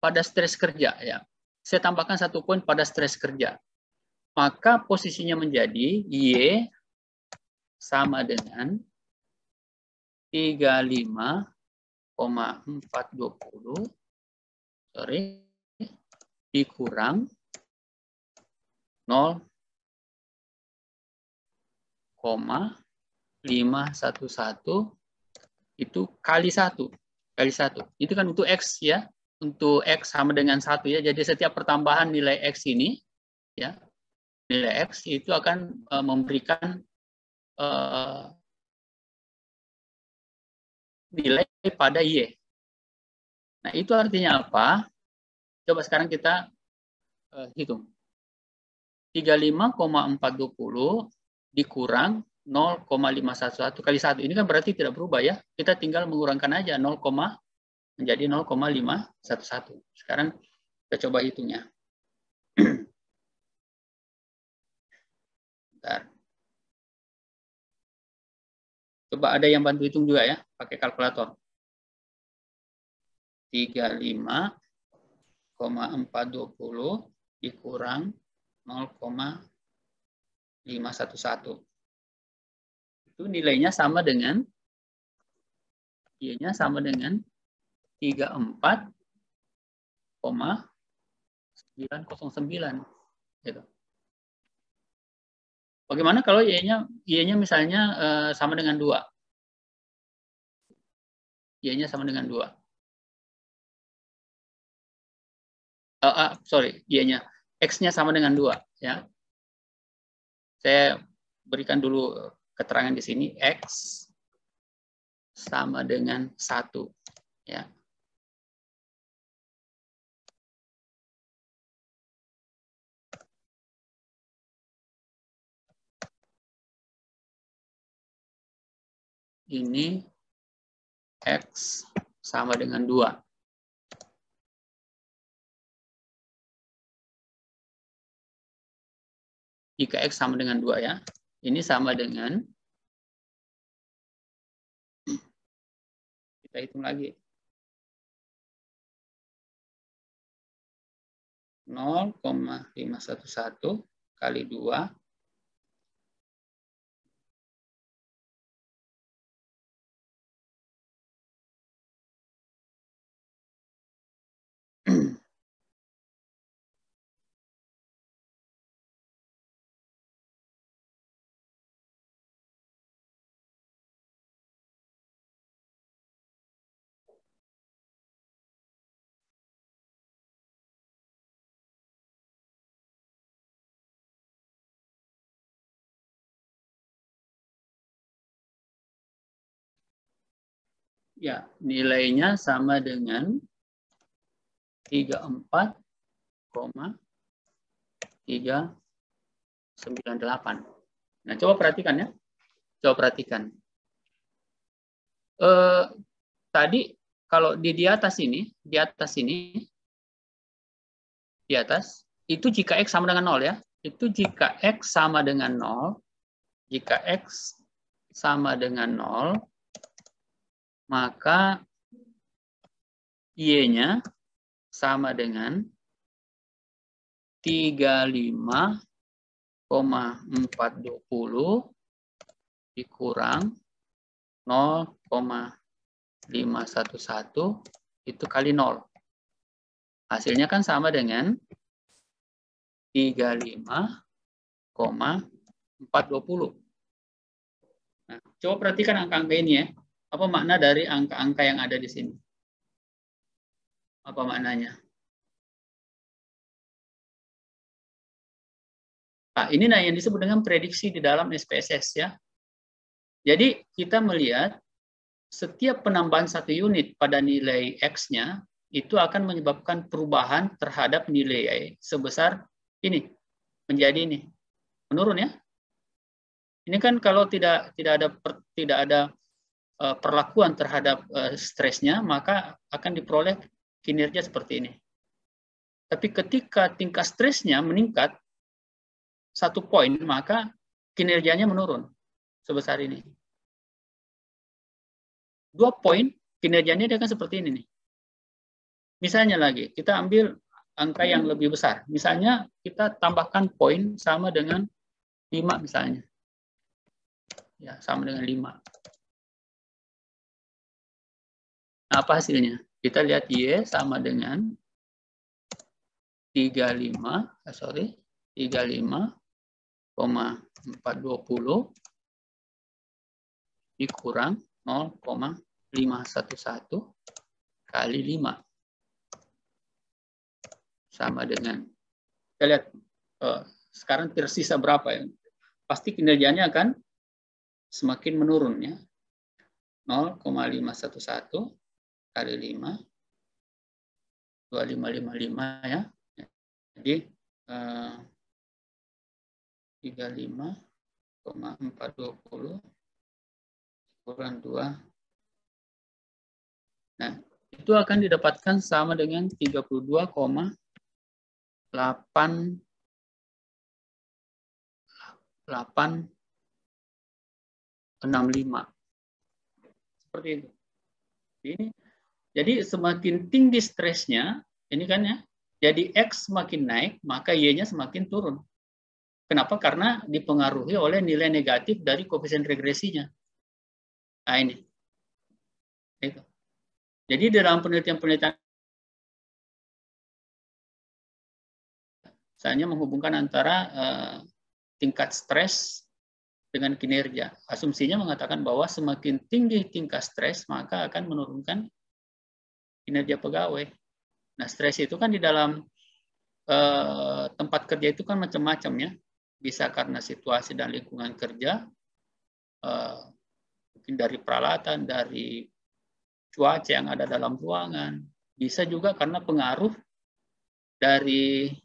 pada stres kerja ya. Saya tambahkan 1 poin pada stres kerja. Maka posisinya menjadi Y sama dengan 35,420 dikurang 0,511 itu kali 1. Itu kan untuk X ya. Untuk X sama dengan 1 ya. Jadi setiap pertambahan nilai X ini ya, nilai X itu akan memberikan nilai pada Y. Nah, itu artinya apa? Coba sekarang kita hitung. 35,420 dikurang 0,511 kali 1. Ini kan berarti tidak berubah ya. Kita tinggal mengurangkan aja 0, menjadi 0,511. Sekarang kita coba hitungnya. Bentar. Coba ada yang bantu hitung juga ya, pakai kalkulator. 35,420 dikurang 0,511. Itu nilainya sama dengan Y-nya sama dengan 34,909 gitu. Bagaimana kalau Y-nya misalnya sama dengan 2? Y-nya sama dengan 2. Sorry, Y-nya. X-nya sama dengan 2 ya. Saya berikan dulu keterangan di sini. X sama dengan 1 ya. Ini X sama dengan 2. Jika X sama dengan 2 ya. Ini sama dengan Kita hitung lagi. 0,511 kali 2 ya, nilainya sama dengan 34,398. Nah, coba perhatikan ya. Coba perhatikan. Tadi kalau di atas ini, di atas, itu jika X sama dengan 0 ya. Itu jika X sama dengan 0, jika X sama dengan 0, maka Y-nya sama dengan 35,420 dikurang 0,511 itu kali 0. Hasilnya kan sama dengan 35,420. Nah, coba perhatikan angka-angka ini ya. Apa makna dari angka-angka yang ada di sini? Apa maknanya? Nah, ini yang disebut dengan prediksi di dalam SPSS ya. Jadi kita melihat setiap penambahan 1 unit pada nilai X-nya itu akan menyebabkan perubahan terhadap nilai Y sebesar ini, menjadi ini. Menurun ya. Ini kan kalau tidak ada perlakuan terhadap stresnya, maka akan diperoleh kinerja seperti ini. Tapi ketika tingkat stresnya meningkat 1 poin, maka kinerjanya menurun sebesar ini. 2 poin, kinerjanya dia akan seperti ini nih. Misalnya lagi, kita ambil angka yang lebih besar. Misalnya kita tambahkan poin sama dengan 5 misalnya. Ya, sama dengan 5. Nah, apa hasilnya? Kita lihat Y sama dengan 35,420 dikurang 0,511 kali 5 sama dengan, kita lihat sekarang tersisa berapa ya? Pasti kinerjanya akan semakin menurun ya. 0,511 kali 5 2555 ya. Jadi 35,420 kurang 2. Nah, itu akan didapatkan sama dengan 32,865. Seperti itu. Jadi semakin tinggi stresnya, ini kan ya, jadi X semakin naik, maka Y-nya semakin turun. Kenapa? Karena dipengaruhi oleh nilai negatif dari koefisien regresinya. Nah ini. Itu. Jadi dalam penelitian-penelitian misalnya menghubungkan antara tingkat stres dengan kinerja. Asumsinya mengatakan bahwa semakin tinggi tingkat stres, maka akan menurunkan kinerja pegawai. Nah, stres itu kan di dalam tempat kerja itu kan macam-macam ya. Bisa karena situasi dan lingkungan kerja, mungkin dari peralatan, dari cuaca yang ada dalam ruangan. Bisa juga karena pengaruh dari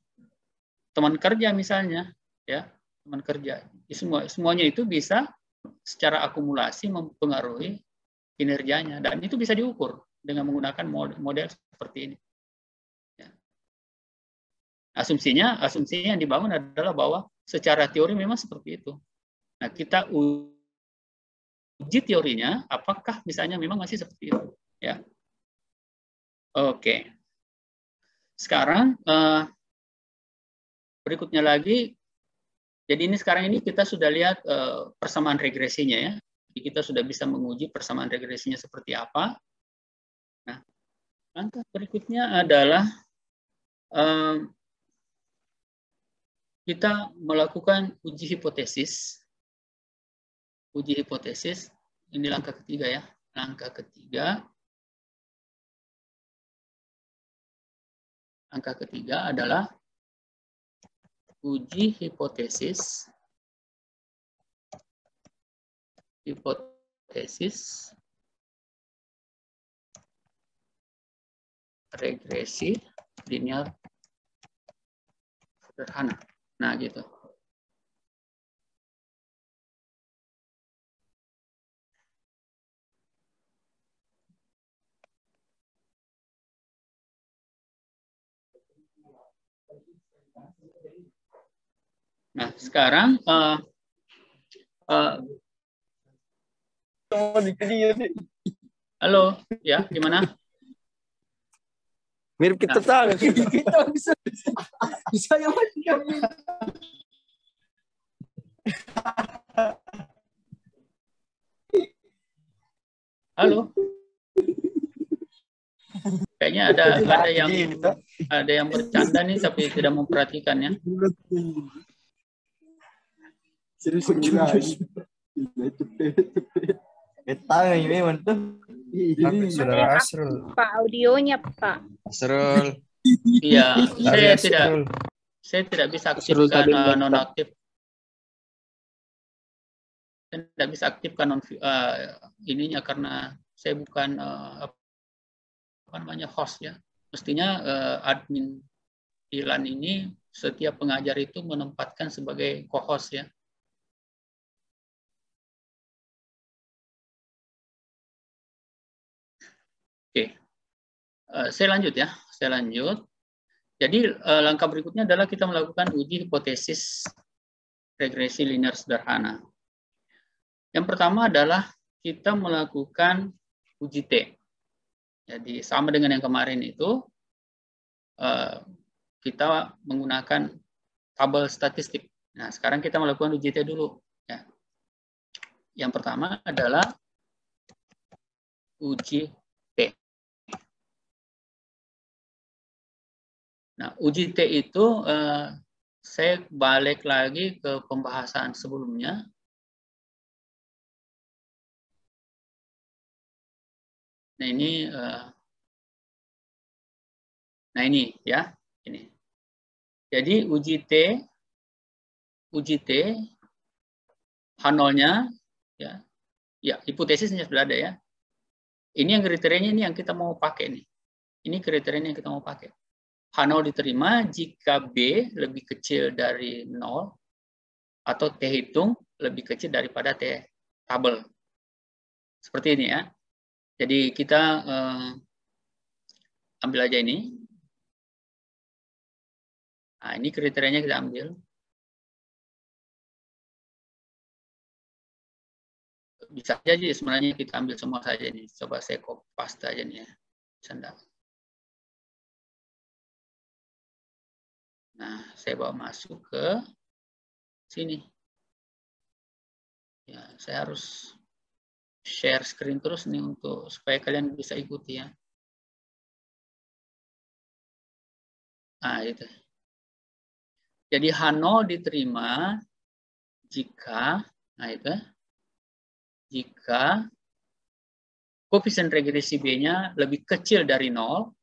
teman kerja misalnya, ya, teman kerja. Semuanya itu bisa secara akumulasi mempengaruhi kinerjanya, dan itu bisa diukur dengan menggunakan model seperti ini. Ya. Asumsinya yang dibangun adalah bahwa secara teori memang seperti itu. Nah, kita uji teorinya, apakah misalnya memang masih seperti itu. Ya. Oke. Sekarang berikutnya lagi. Jadi sekarang ini kita sudah lihat persamaan regresinya ya. Jadi kita sudah bisa menguji persamaan regresinya seperti apa. Nah, langkah berikutnya adalah kita melakukan uji hipotesis. Uji hipotesis, ini langkah ketiga ya. Langkah ketiga. Langkah ketiga adalah uji hipotesis. Hipotesis regresi linear sederhana. Nah, gitu. Nah, sekarang halo, ya, gimana? Mirip kita tahu. Kita bisa yang kami. Halo. Kayaknya ada yang bercanda nih tapi tidak memperhatikan ya. Serius. Betang ini mantap. Saudara Asrul. Pak, audionya Pak. Asrul. Iya, saya tidak bisa aktifkan nonaktif. Saya tidak bisa aktifkan ininya karena saya bukan apa namanya host ya. Mestinya admin LAN ini setiap pengajar itu menempatkan sebagai co-host ya. Oke, saya lanjut ya. Saya lanjut. Jadi langkah berikutnya adalah kita melakukan uji hipotesis regresi linear sederhana. Yang pertama adalah kita melakukan uji T. Jadi sama dengan yang kemarin itu, kita menggunakan tabel statistik. Nah, sekarang kita melakukan uji T dulu. Ya. Yang pertama adalah uji T. Nah, uji T itu saya balik lagi ke pembahasan sebelumnya. Nah, ini ya, ini. Jadi uji T H0-nya ya. Ya, hipotesisnya sudah ada ya. Ini yang kriterianya ini yang kita mau pakai nih. Ini kriterianya yang kita mau pakai. H0 diterima jika B lebih kecil dari 0 atau T hitung lebih kecil daripada T tabel. Seperti ini ya. Jadi kita ambil aja ini. Nah, ini kriterianya kita ambil. Bisa aja sih sebenarnya kita ambil semua saja nih. Coba saya copy paste aja nih ya. Canda. Nah, saya bawa masuk ke sini. Ya, saya harus share screen terus nih untuk supaya kalian bisa ikuti ya. Nah, itu. Jadi H0 diterima jika, nah itu, jika koefisien regresi B-nya lebih kecil dari 0,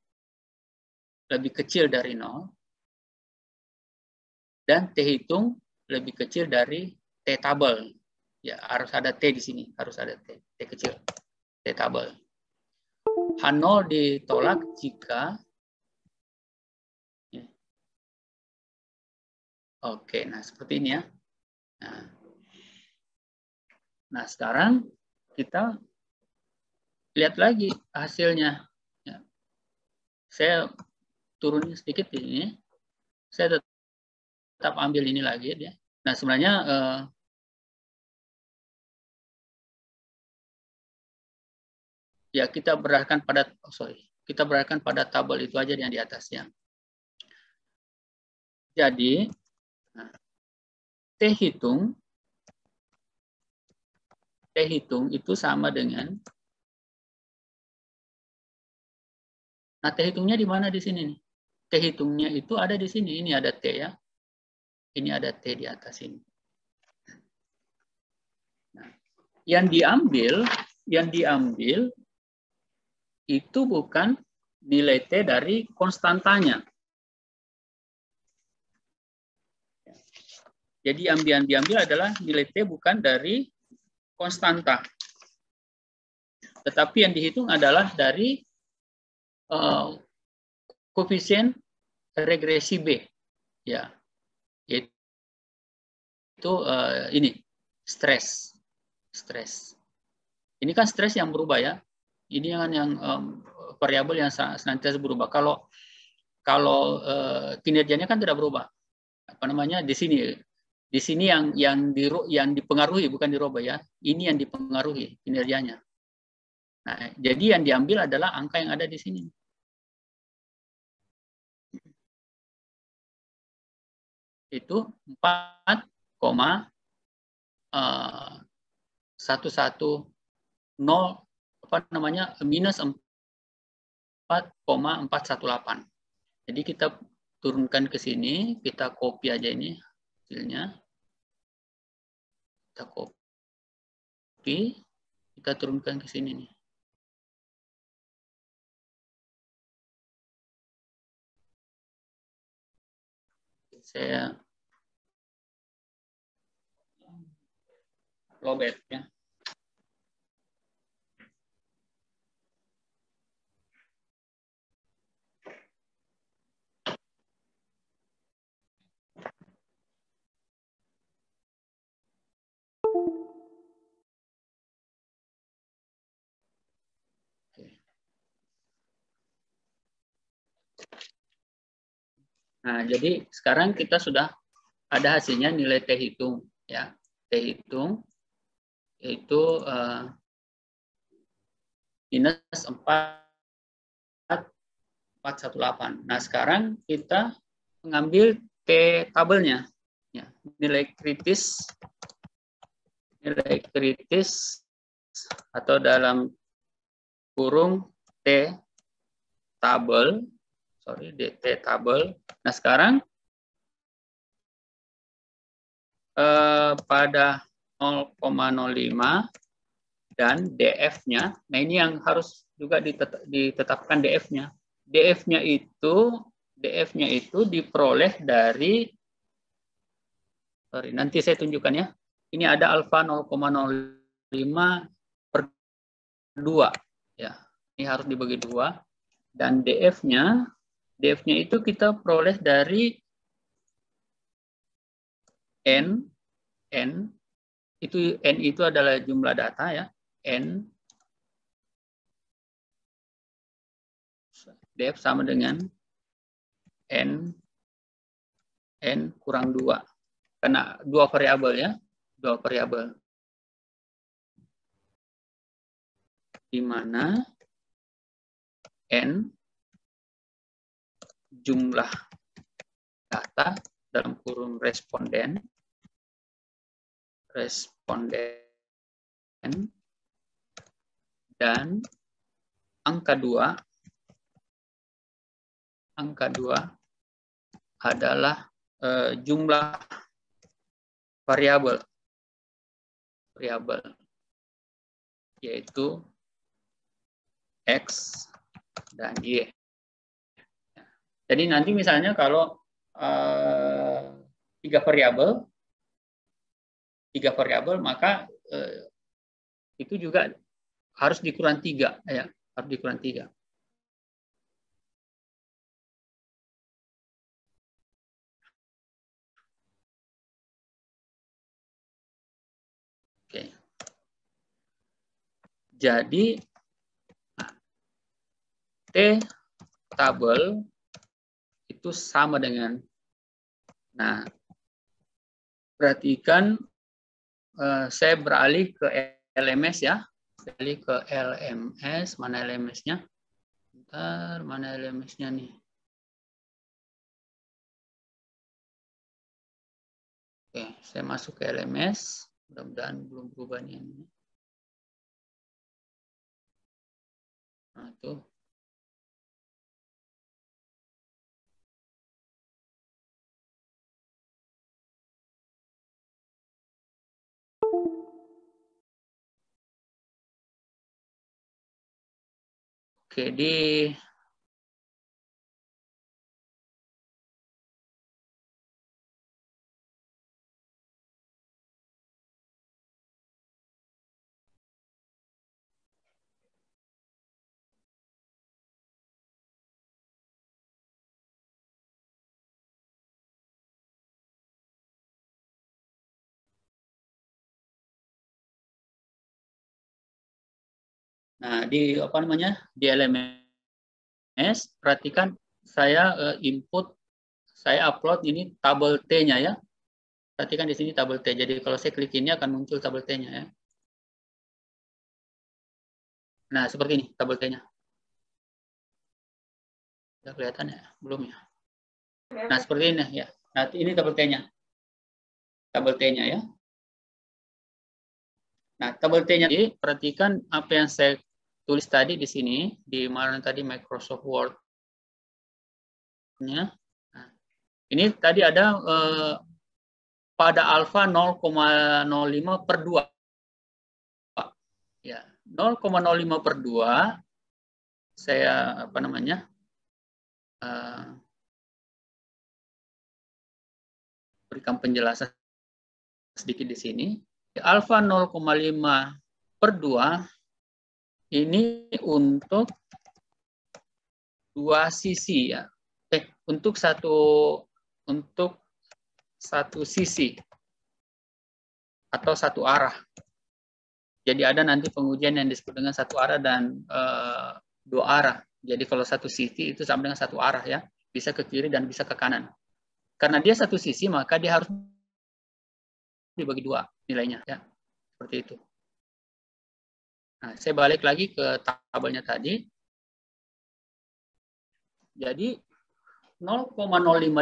dan T hitung lebih kecil dari T tabel. Ya, harus ada T di sini, harus ada T kecil, T tabel. H0 ditolak jika oke, nah seperti ini ya. Nah sekarang kita lihat lagi hasilnya. Ya. Saya turunin sedikit ini. Saya tetap ambil ini lagi ya. Nah sebenarnya ya kita berdasarkan pada kita berdasarkan pada tabel itu aja yang di atasnya. Jadi T hitung itu sama dengan, nah T hitungnya di mana di sini nih? T hitungnya itu ada di sini. Ini ada T ya. Ini ada T di atas ini. Nah, yang diambil itu bukan nilai T dari konstantanya. Jadi yang diambil adalah nilai T bukan dari konstanta. Tetapi yang dihitung adalah dari koefisien regresi B. Ya. Itu ini stres. Ini kan stres yang berubah ya. Ini yang variabel yang senantiasa berubah. Kalau kinerjanya kan tidak berubah. Apa namanya di sini yang dipengaruhi bukan dirubah ya. Ini yang dipengaruhi kinerjanya. Nah, jadi yang diambil adalah angka yang ada di sini. Itu 4,110 minus 4,418. Jadi kita turunkan ke sini, kita copy aja ini hasilnya. Kita copy, kita turunkan ke sini nih. Saya lobet ya. Nah, jadi sekarang kita sudah ada hasilnya nilai T hitung ya. T hitung itu minus 4,418. Nah, sekarang kita mengambil T tabelnya. Ya, nilai kritis atau dalam kurung T tabel. DT tabel. Nah, sekarang pada 0,05 dan DF-nya. Nah, ini yang harus juga ditetapkan DF-nya. DF-nya itu diperoleh dari nanti saya tunjukkan ya. Ini ada alfa 0,05 per 2 ya. Ini harus dibagi 2 dan DF-nya itu kita peroleh dari N itu adalah jumlah data ya. N DF sama dengan N kurang 2. Karena 2 variabel ya. 2 variabel. Di mana N jumlah data dalam kurung responden dan angka 2 adalah jumlah variabel yaitu X dan Y. Jadi nanti misalnya kalau 3 variabel maka itu juga harus dikurang 3 ya, harus dikurang 3. Oke. Jadi T tabel itu sama dengan, nah perhatikan saya beralih ke LMS ya. Kembali ke LMS, mana LMS-nya? Bentar, mana LMS-nya nih? Oke, saya masuk ke LMS. Mudah-mudahan belum berubah nih. Nah, tuh. Oke, nah, di apa namanya? Di LMS, perhatikan saya input, saya upload ini tabel T-nya ya. Perhatikan di sini tabel T. Jadi kalau saya klik ini akan muncul tabel T-nya ya. Nah, seperti ini tabel T-nya. Sudah kelihatan ya? Belum ya? Nah, seperti ini ya. Nah, ini tabel T-nya. Tabel T-nya ya. Nah, tabel T-nya ini, perhatikan apa yang saya tulis tadi di sini, di mana tadi Microsoft Word-nya. Nah, ini tadi ada pada alfa 0,05 per 2. Ya, 0,05 per 2, saya apa namanya, berikan penjelasan sedikit di sini. Alfa 0,5 per 2 ini untuk dua sisi ya. Untuk satu sisi atau satu arah. Jadi ada nanti pengujian yang disebut dengan satu arah dan dua arah. Jadi kalau satu sisi itu sama dengan satu arah ya, bisa ke kiri dan bisa ke kanan. Karena dia satu sisi maka dia harus dibagi dua nilainya ya. Seperti itu. Nah, saya balik lagi ke tabelnya tadi. Jadi 0,05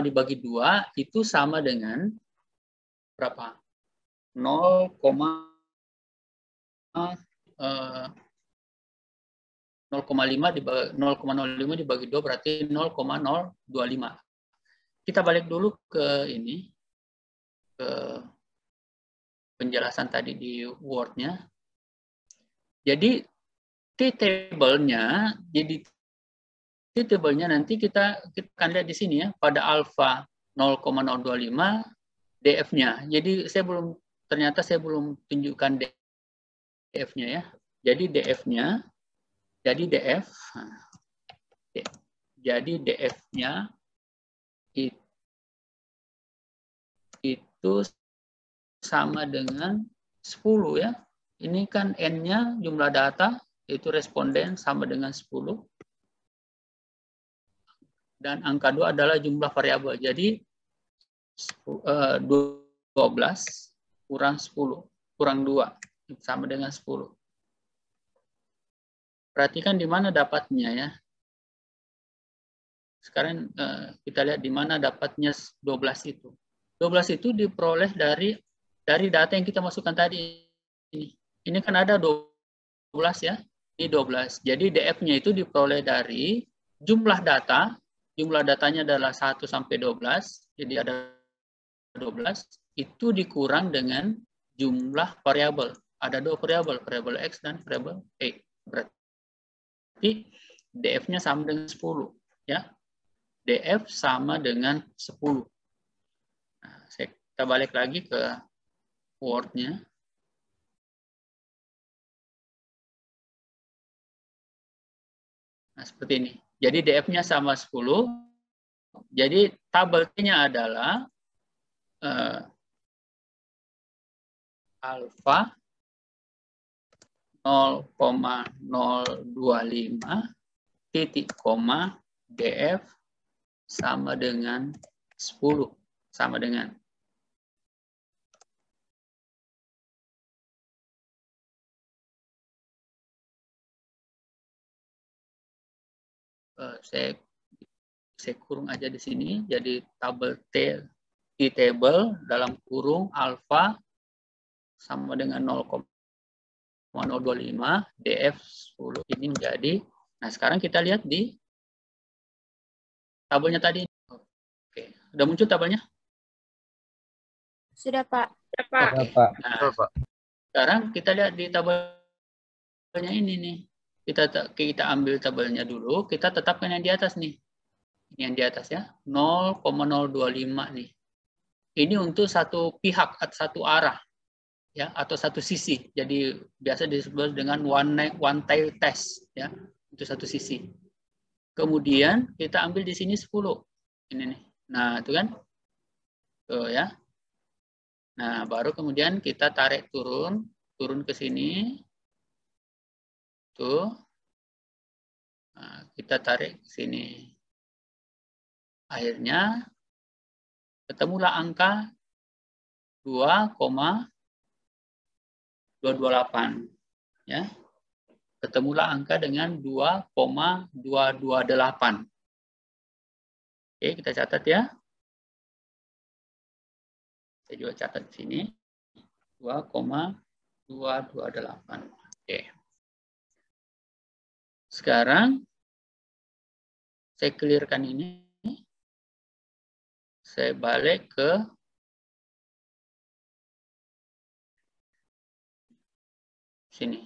dibagi 2 itu sama dengan berapa? 0,05 dibagi 2 berarti 0,025. Kita balik dulu ke ini, ke penjelasan tadi di Word-nya. Jadi T-table-nya, nanti kita akan lihat di sini ya, pada alfa 0,025 DF-nya. Jadi ternyata saya belum tunjukkan DF-nya ya. Jadi DF-nya, jadi DF-nya itu sama dengan 10 ya. Ini kan N-nya jumlah data, itu responden sama dengan 10. Dan angka 2 adalah jumlah variabel. Jadi 12 kurang 10, kurang 2, sama dengan 10. Perhatikan di mana dapatnya ya. Sekarang kita lihat di mana dapatnya 12 itu. 12 itu diperoleh dari data yang kita masukkan tadi. Ini kan ada 12 ya. Ini 12. Jadi DF-nya itu diperoleh dari jumlah data. Jumlah datanya adalah 1 sampai 12. Jadi ada 12. Itu dikurang dengan jumlah variabel. Ada dua variabel, variabel X dan variabel Y. Berarti DF-nya sama dengan 10. Ya. DF sama dengan 10. Nah, kita balik lagi ke Word-nya. Nah, seperti ini. Jadi DF-nya sama 10. Jadi tabel T-nya adalah alfa 0,025 titik koma DF sama dengan 10. Sama dengan. Saya kurung aja di sini, jadi tabel table dalam kurung alfa sama dengan 0,025 df 10 ini menjadi. Nah, sekarang kita lihat di tabelnya tadi. Oke, udah muncul tabelnya? Sudah, Pak. Oke. Nah, sekarang kita lihat di tabelnya ini nih. Kita ambil tabelnya dulu, kita tetapkan yang di atas nih. Ini yang di atas ya, 0,025 nih. Ini untuk satu pihak, satu arah, ya, atau satu sisi. Jadi biasa disebut dengan one tail test, ya, untuk satu sisi. Kemudian kita ambil di sini 10. Ini nih. Nah, itu kan. Tuh ya. Nah, baru kemudian kita tarik turun ke sini. Tuh. Nah, kita tarik ke sini. Akhirnya ketemulah angka 2,228, ya. Ketemulah angka dengan 2,228. Oke, kita catat ya. Saya juga catat di sini 2,228. Oke. Sekarang saya clearkan ini. Saya balik ke sini.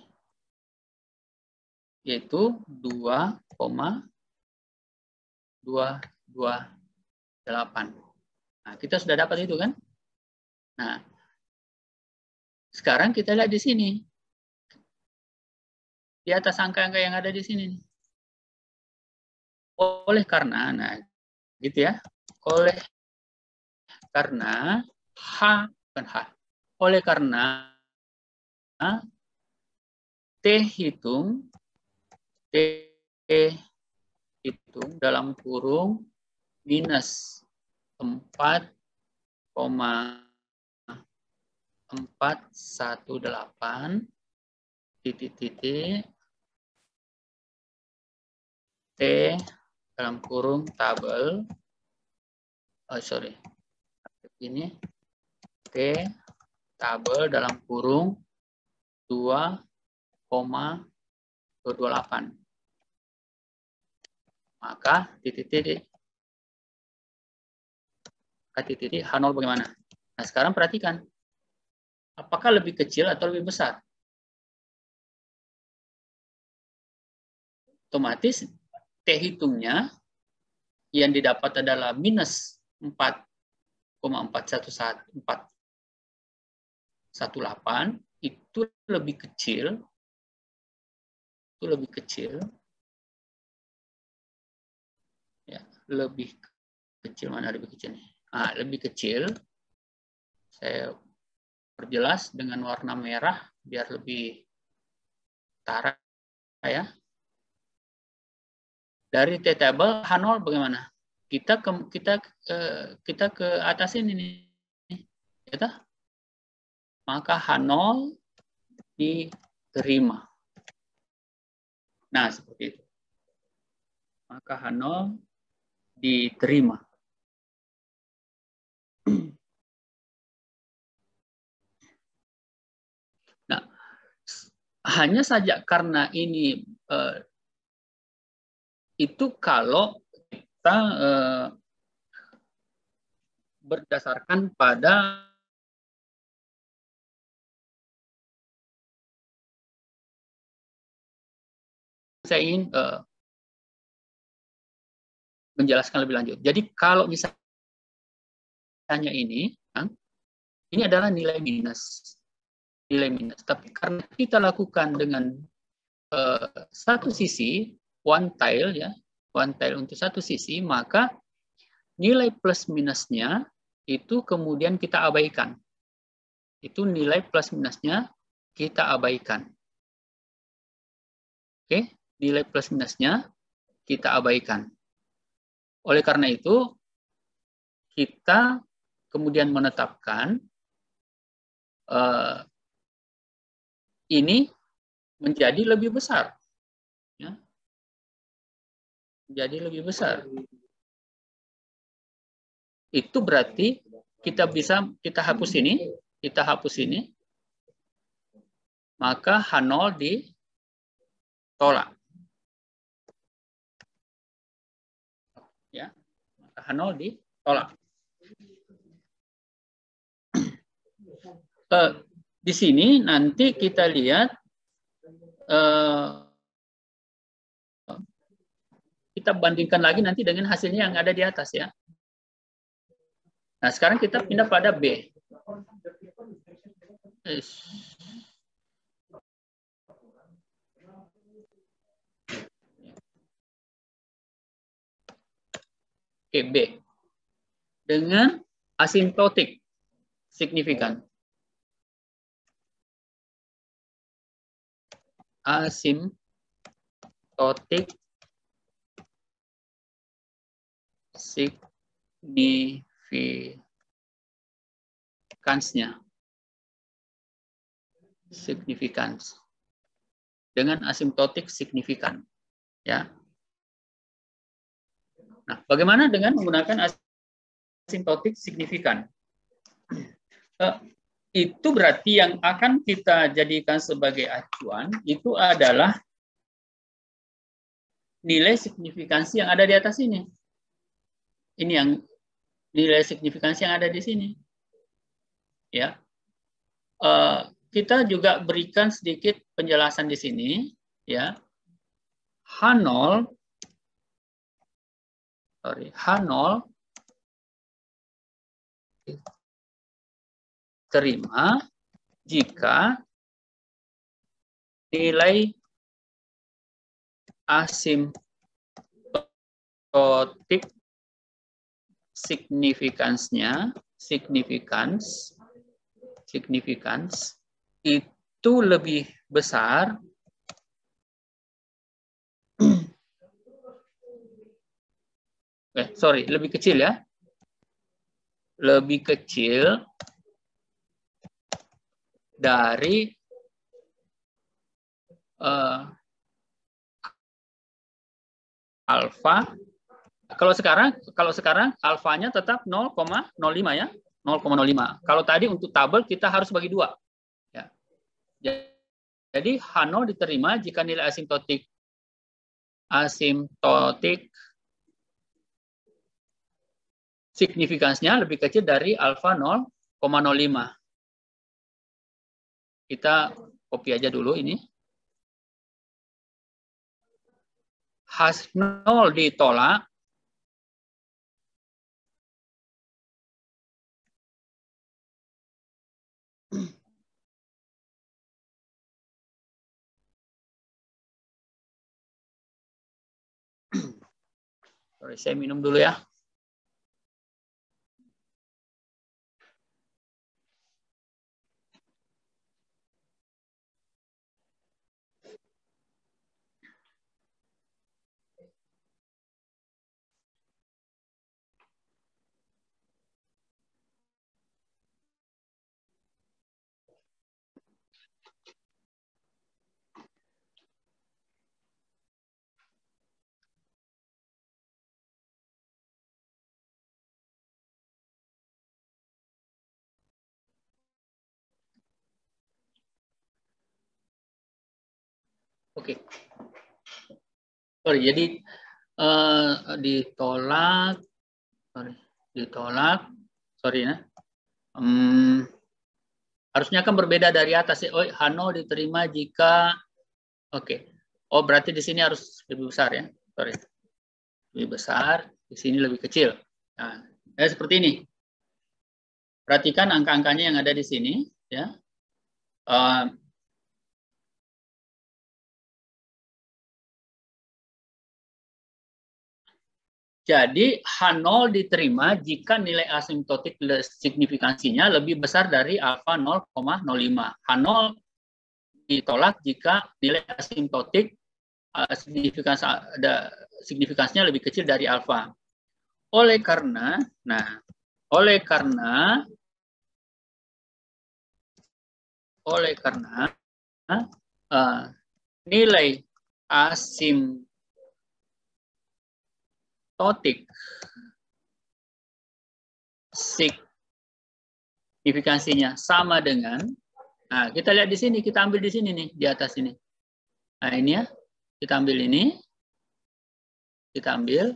Yaitu 2,228. Nah, kita sudah dapat itu kan? Nah, sekarang kita lihat di sini. Di atas angka-angka yang ada di sini. Oleh karena, nah, gitu ya. Oleh karena bukan H. Oleh karena T hitung dalam kurung minus 4,418 titik T dalam kurung tabel, ini T tabel dalam kurung 2,228. Maka titik H0 bagaimana? Nah, sekarang perhatikan. Apakah lebih kecil atau lebih besar? Otomatis T hitungnya yang didapat adalah minus 4,418 itu lebih kecil. Itu lebih kecil. Ya, lebih kecil, mana lebih kecil nih? Ah, lebih kecil. Saya perjelas dengan warna merah biar lebih terang ya. Dari T-table H0 bagaimana? Kita ke atas ini nih. Ya, maka H0 diterima. Nah, seperti itu. Maka H0 diterima. Nah, hanya saja karena ini itu kalau kita berdasarkan pada saya ingin menjelaskan lebih lanjut. Jadi kalau misalnya ini adalah nilai minus. Tapi karena kita lakukan dengan satu sisi, one tile untuk satu sisi, maka nilai plus minusnya itu kemudian kita abaikan. Itu nilai plus minusnya kita abaikan. Oke, nilai plus minusnya kita abaikan. Oleh karena itu, kita kemudian menetapkan ini menjadi lebih besar. Ya. jadi lebih besar. Itu berarti kita hapus ini, maka H0 ditolak. Ya, maka H0 ditolak. Di sini nanti kita lihat kita bandingkan lagi nanti dengan hasilnya yang ada di atas ya. Nah, sekarang kita pindah pada B. Oke, B. Dengan asimptotik signifikan. Asimptotik signifikansinya. Signifikans. Dengan asimptotik signifikan. Ya. Nah, bagaimana dengan menggunakan asimptotik signifikan? Itu berarti yang akan kita jadikan sebagai acuan itu adalah nilai signifikansi yang ada di atas ini. Ini yang nilai signifikansi yang ada di sini. Ya. Kita juga berikan sedikit penjelasan di sini. Ya. H0 terima jika nilai asimptotik signifikans itu lebih besar lebih kecil ya. Lebih kecil dari alfa. Kalau sekarang alfanya tetap 0,05 ya. 0,05. Kalau tadi untuk tabel kita harus bagi 2. Ya. Jadi H0 diterima jika nilai asimptotik signifikansinya lebih kecil dari alfa 0,05. Kita copy aja dulu ini. H0 ditolak. Sorry, saya minum dulu ya. Oke. Sorry, jadi ditolak. Sorry ya. Harusnya kan berbeda dari atas ya. Oh, H0 diterima jika Oh, berarti di sini harus lebih besar ya. Sorry. Lebih besar, di sini lebih kecil. Nah, seperti ini. Perhatikan angka-angkanya yang ada di sini ya. Jadi H0 diterima jika nilai asimptotik signifikansinya lebih besar dari alfa 0,05. H0 ditolak jika nilai asimptotik signifikansinya lebih kecil dari alfa. Oleh karena nilai asimptotik asymptotic signifikansinya sama dengan, nah kita lihat di sini, kita ambil di sini nih, di atas ini. Nah ini ya, kita ambil ini, kita ambil,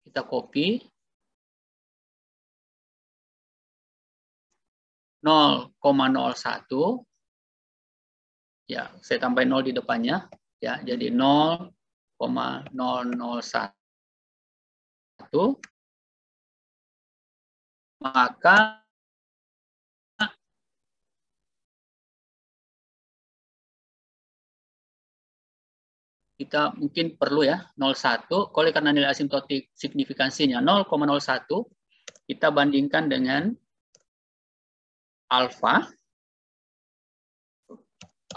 kita copy, 0,01, ya saya tambahin 0 di depannya, ya jadi 0,001, maka kita mungkin perlu ya 0,1, oleh karena nilai asimptotik signifikansinya 0,01, kita bandingkan dengan alfa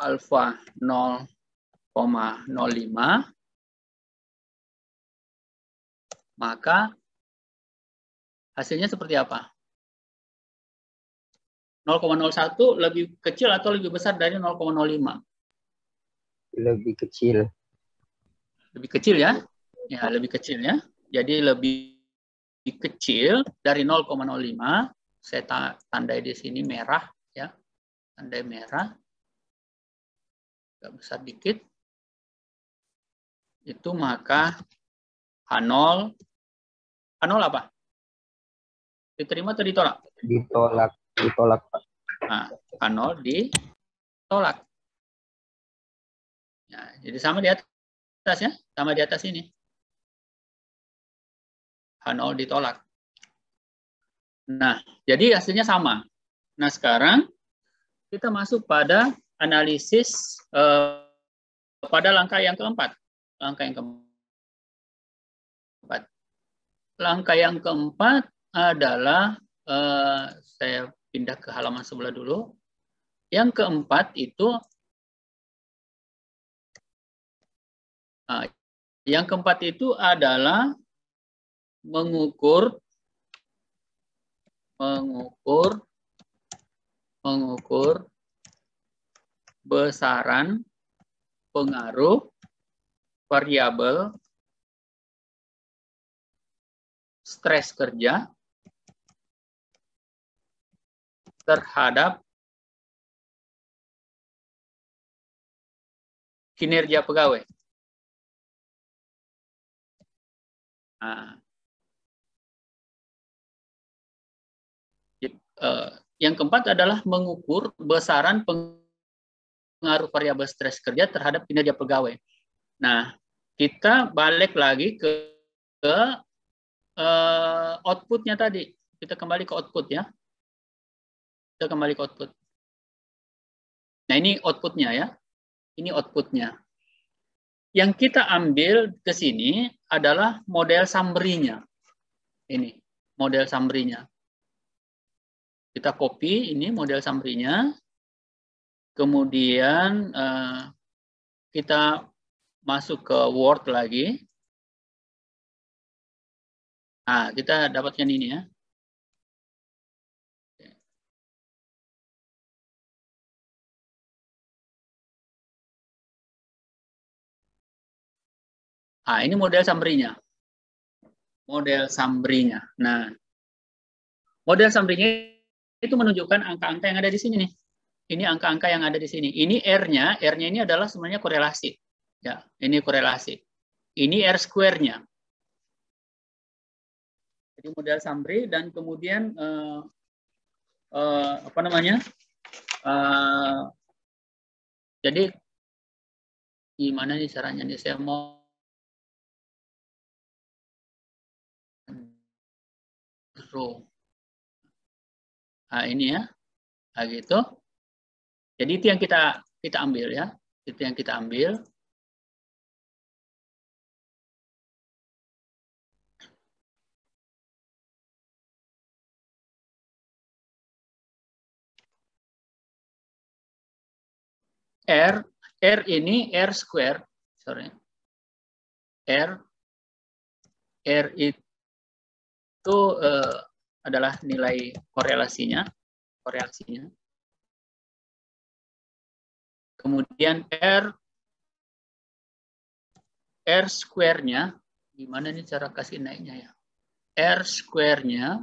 0,05, maka hasilnya seperti apa? 0,01 lebih kecil atau lebih besar dari 0,05? Lebih kecil. Lebih kecil ya? Ya, lebih kecil ya. Jadi lebih kecil dari 0,05. Saya tandai di sini merah ya. Tandai merah. Agak besar dikit. Itu maka H0 apa? Diterima atau ditolak? Ditolak, Pak. Nah, H0 ditolak. Ya, jadi sama di atas ya, sama di atas ini. H0 ditolak. Nah, jadi hasilnya sama. Nah, sekarang kita masuk pada analisis pada langkah yang keempat. Langkah yang keempat adalah, saya pindah ke halaman sebelah dulu. Yang keempat itu, adalah mengukur besaran pengaruh variabel stres kerja terhadap kinerja pegawai. Nah, yang keempat adalah mengukur besaran pengaruh variabel stres kerja terhadap kinerja pegawai. Nah, kita balik lagi ke outputnya tadi. Kita kembali ke output ya. Kita kembali ke output. Nah, ini outputnya ya. Ini outputnya. Yang kita ambil ke sini adalah model summary-nya. Ini, model summary-nya. Kita copy ini model summary-nya. Kemudian kita masuk ke Word lagi. Nah, kita dapatkan ini ya. Nah, ini model summary-nya. Model summary-nya. Nah, model summary-nya itu menunjukkan angka-angka yang ada di sini nih. Ini angka-angka yang ada di sini. Ini R-nya ini adalah sebenarnya korelasi. Ya, ini korelasi. Ini R square-nya. Jadi model summary dan kemudian apa namanya? Jadi gimana nih caranya nih, saya mau nah ini ya, nah, gitu. Jadi itu yang kita ambil ya, itu yang kita ambil. R ini R square, sorry. R itu adalah nilai korelasinya. Kemudian R square-nya Gimana nih cara kasih naiknya ya? R square-nya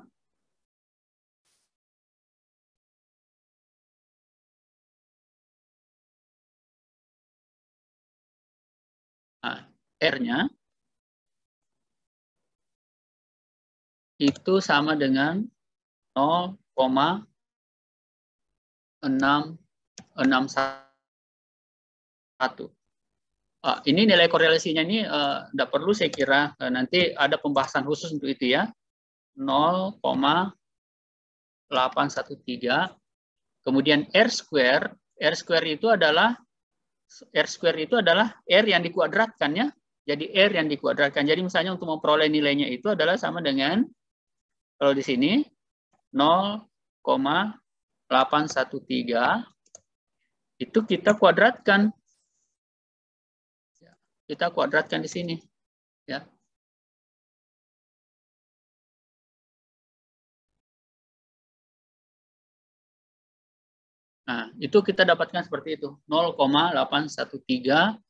R-nya itu sama dengan 0,661. Ini nilai korelasinya ini tidak perlu saya kira, nanti ada pembahasan khusus untuk itu ya. 0,813. Kemudian R square itu adalah R yang dikuadratkan ya. Jadi R yang dikuadratkan. Jadi misalnya untuk memperoleh nilainya itu adalah sama dengan, kalau di sini 0,813 itu kita kuadratkan. Kita kuadratkan di sini, ya. Nah, itu kita dapatkan seperti itu. 0,813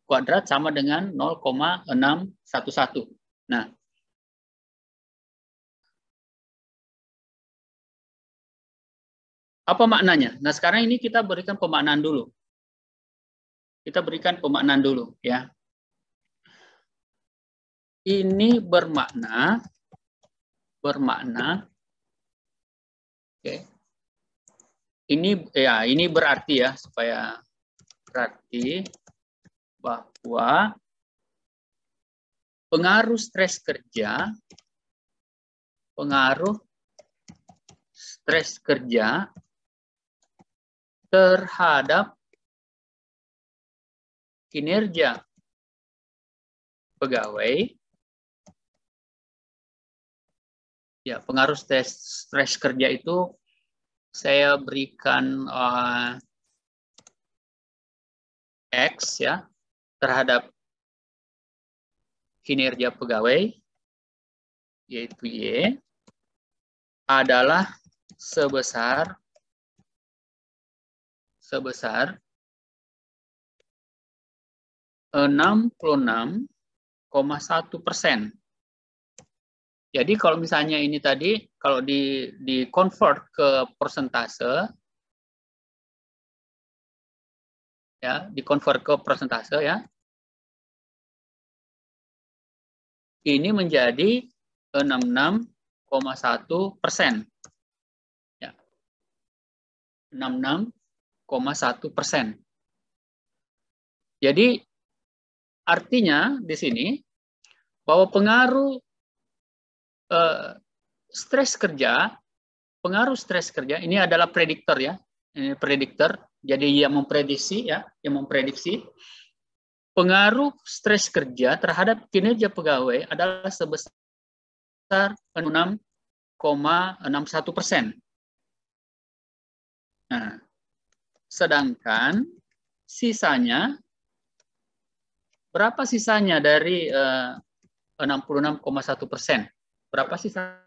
kuadrat sama dengan 0,611. Nah, apa maknanya? Nah, sekarang ini kita berikan pemaknaan dulu. Kita berikan pemaknaan dulu, ya. Ini bermakna, oke. Ini berarti ya, supaya berarti bahwa pengaruh stres kerja terhadap kinerja pegawai, ya, pengaruh stres kerja itu saya berikan X ya, terhadap kinerja pegawai, yaitu Y, adalah sebesar 66,1%. Jadi kalau misalnya ini tadi, kalau di convert ke persentase, ya, dikonvert ke persentase ya, ini menjadi 66,1%. Ya, 66,1%. Jadi artinya di sini bahwa pengaruh pengaruh stres kerja ini adalah prediktor ya, ini prediktor. Jadi yang memprediksi ya, pengaruh stres kerja terhadap kinerja pegawai adalah sebesar 6,61%. Nah, sedangkan sisanya, berapa sisanya dari 66,1%? Berapa sisanya?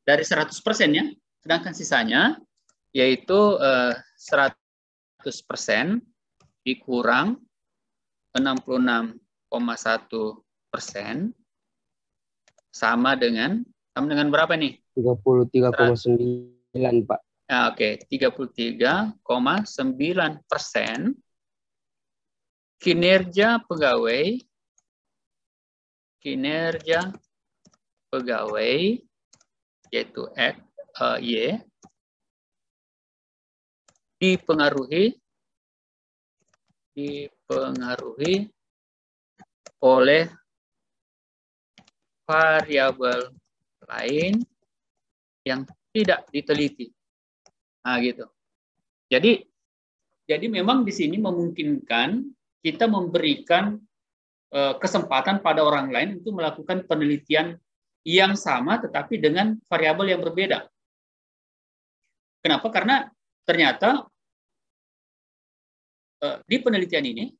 Dari 100% ya, sedangkan sisanya yaitu 100% dikurang 66,1% sama dengan berapa nih? 33,9, Pak. Nah, oke, 33,9% kinerja pegawai yaitu Y dipengaruhi oleh variabel lain yang tidak diteliti. Nah, gitu. Jadi memang di sini memungkinkan kita memberikan kesempatan pada orang lain untuk melakukan penelitian yang sama tetapi dengan variabel yang berbeda. Kenapa? Karena ternyata di penelitian ini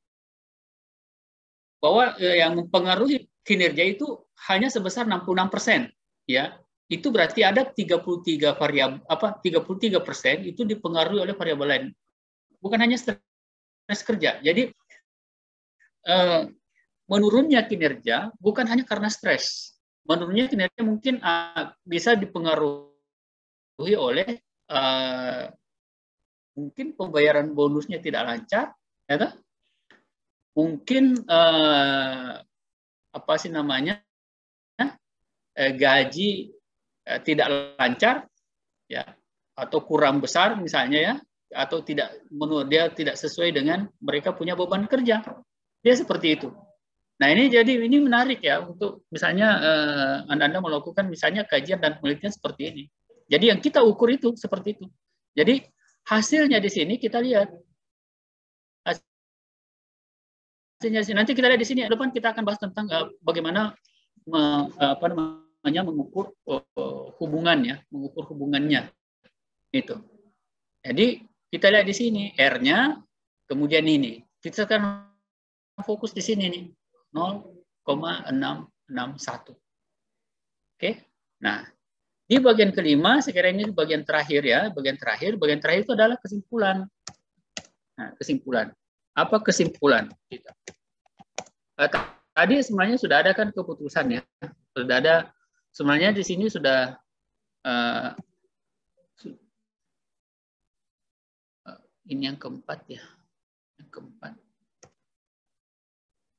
bahwa yang mempengaruhi kinerja itu hanya sebesar 66%, ya. Itu berarti ada 33% itu dipengaruhi oleh variabel lain. Bukan hanya stres kerja. Jadi menurunnya kinerja bukan hanya karena stres. Menurunnya kinerja mungkin bisa dipengaruhi oleh mungkin pembayaran bonusnya tidak lancar, ya kan? Mungkin apa sih namanya, gaji tidak lancar, ya, atau kurang besar misalnya, ya, atau tidak, menurut dia tidak sesuai dengan mereka punya beban kerja, dia seperti itu. Nah ini menarik ya untuk misalnya Anda melakukan misalnya kajian dan penelitian seperti ini. Jadi yang kita ukur itu seperti itu. Jadi hasilnya di sini kita lihat. Nanti kita lihat di sini, depan kita akan bahas tentang bagaimana mengukur hubungan, ya, mengukur hubungannya itu. Jadi kita lihat di sini R-nya, kemudian ini kita akan fokus di sini nih 0,661. Oke, nah di bagian kelima sekarang ini bagian terakhir, ya, bagian terakhir itu adalah kesimpulan. Nah, kesimpulan. Apa kesimpulan kita? Tadi sebenarnya sudah ada kan keputusan, ya. Sudah ada, sebenarnya di sini sudah ini yang keempat, ya. Yang keempat.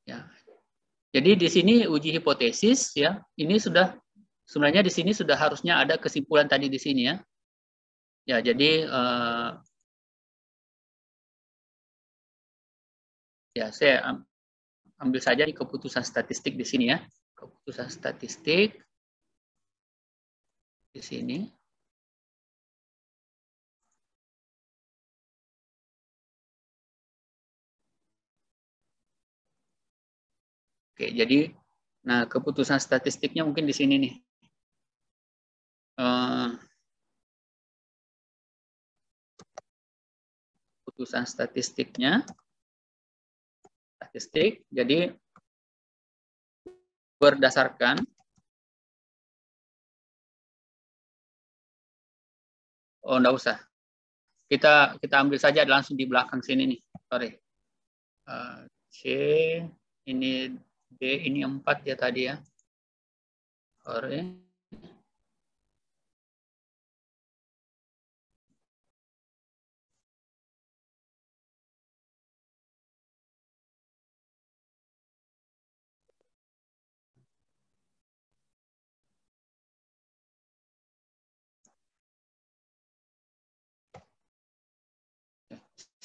Ya. Jadi di sini uji hipotesis, ya. Ini sudah sebenarnya di sini sudah harusnya ada kesimpulan tadi di sini, ya. Ya, jadi ya, saya ambil saja di keputusan statistik di sini, ya. Keputusan statistik di sini. Oke, jadi nah keputusan statistiknya mungkin di sini nih. Keputusan statistiknya. Statistik, jadi berdasarkan enggak usah. Kita ambil saja langsung di belakang sini nih. Sorry. C, ini D, ini 4 ya tadi, ya. Sorry.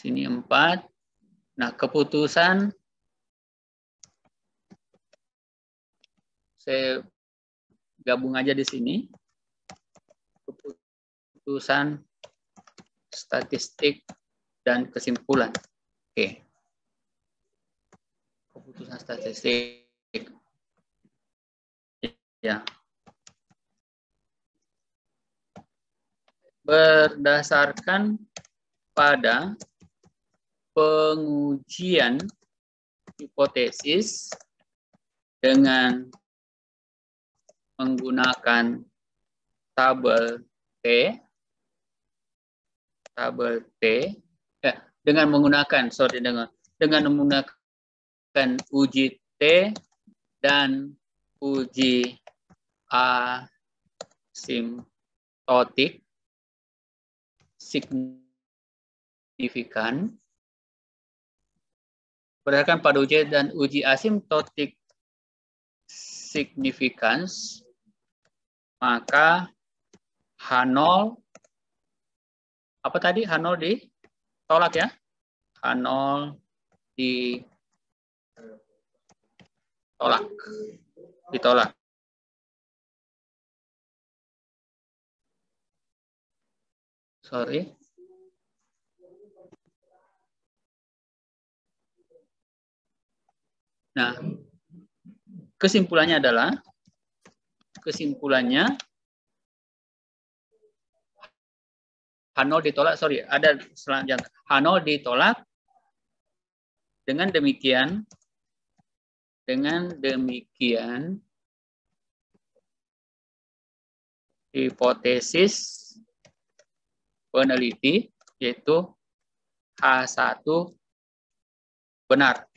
Sini 4. Nah, keputusan saya gabung aja di sini. Keputusan statistik dan kesimpulan. Oke. Keputusan statistik. Ya. Berdasarkan pada pengujian hipotesis dengan menggunakan tabel T, dengan menggunakan uji T dan uji asimptotik signifikan. Berdasarkan pada uji dan uji asimptotik significance, maka H0 apa tadi? H0 ditolak, ya. H0 ditolak. Sorry. Nah, kesimpulannya adalah H0 ditolak, ada selanjutnya. H0 ditolak. Dengan demikian hipotesis peneliti yaitu H1 benar.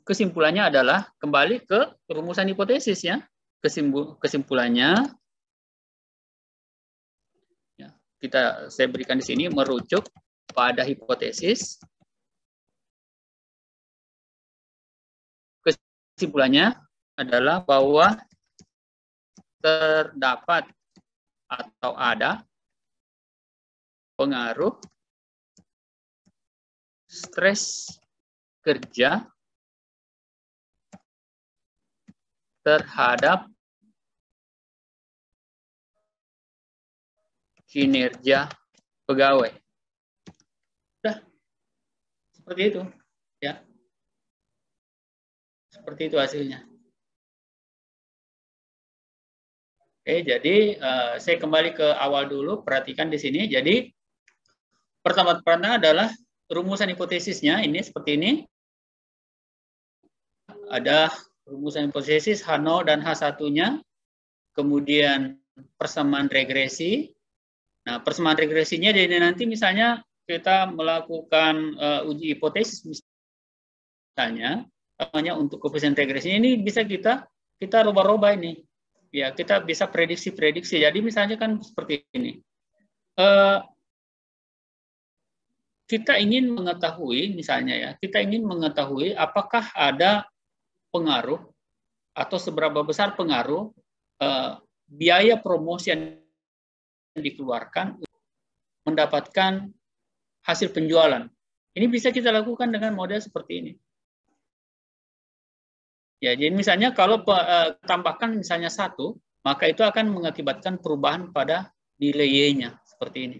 kesimpulannya adalah kembali ke rumusan hipotesis ya. Kesimpulannya ya, saya berikan di sini merujuk pada hipotesis. Kesimpulannya adalah bahwa terdapat atau ada pengaruh stres kerja terhadap kinerja pegawai. Udah. Seperti itu, ya. Seperti itu hasilnya. Oke, jadi saya kembali ke awal dulu, perhatikan di sini. Jadi pertama-tama adalah rumusan hipotesisnya ini seperti ini. Ada rumusan hipotesis H0 dan H1-nya. Kemudian persamaan regresi. Nah, persamaan regresinya jadi nanti misalnya kita melakukan uji hipotesis misalnya namanya untuk koefisien regresi ini bisa kita rubah-rubah ini. Ya, kita bisa prediksi-prediksi. Jadi misalnya kan seperti ini. Kita ingin mengetahui misalnya ya, kita ingin mengetahui apakah ada pengaruh atau seberapa besar pengaruh biaya promosi yang dikeluarkan mendapatkan hasil penjualan. Ini bisa kita lakukan dengan model seperti ini. Ya, jadi misalnya kalau tambahkan misalnya 1, maka itu akan mengakibatkan perubahan pada nilai Y-nya seperti ini.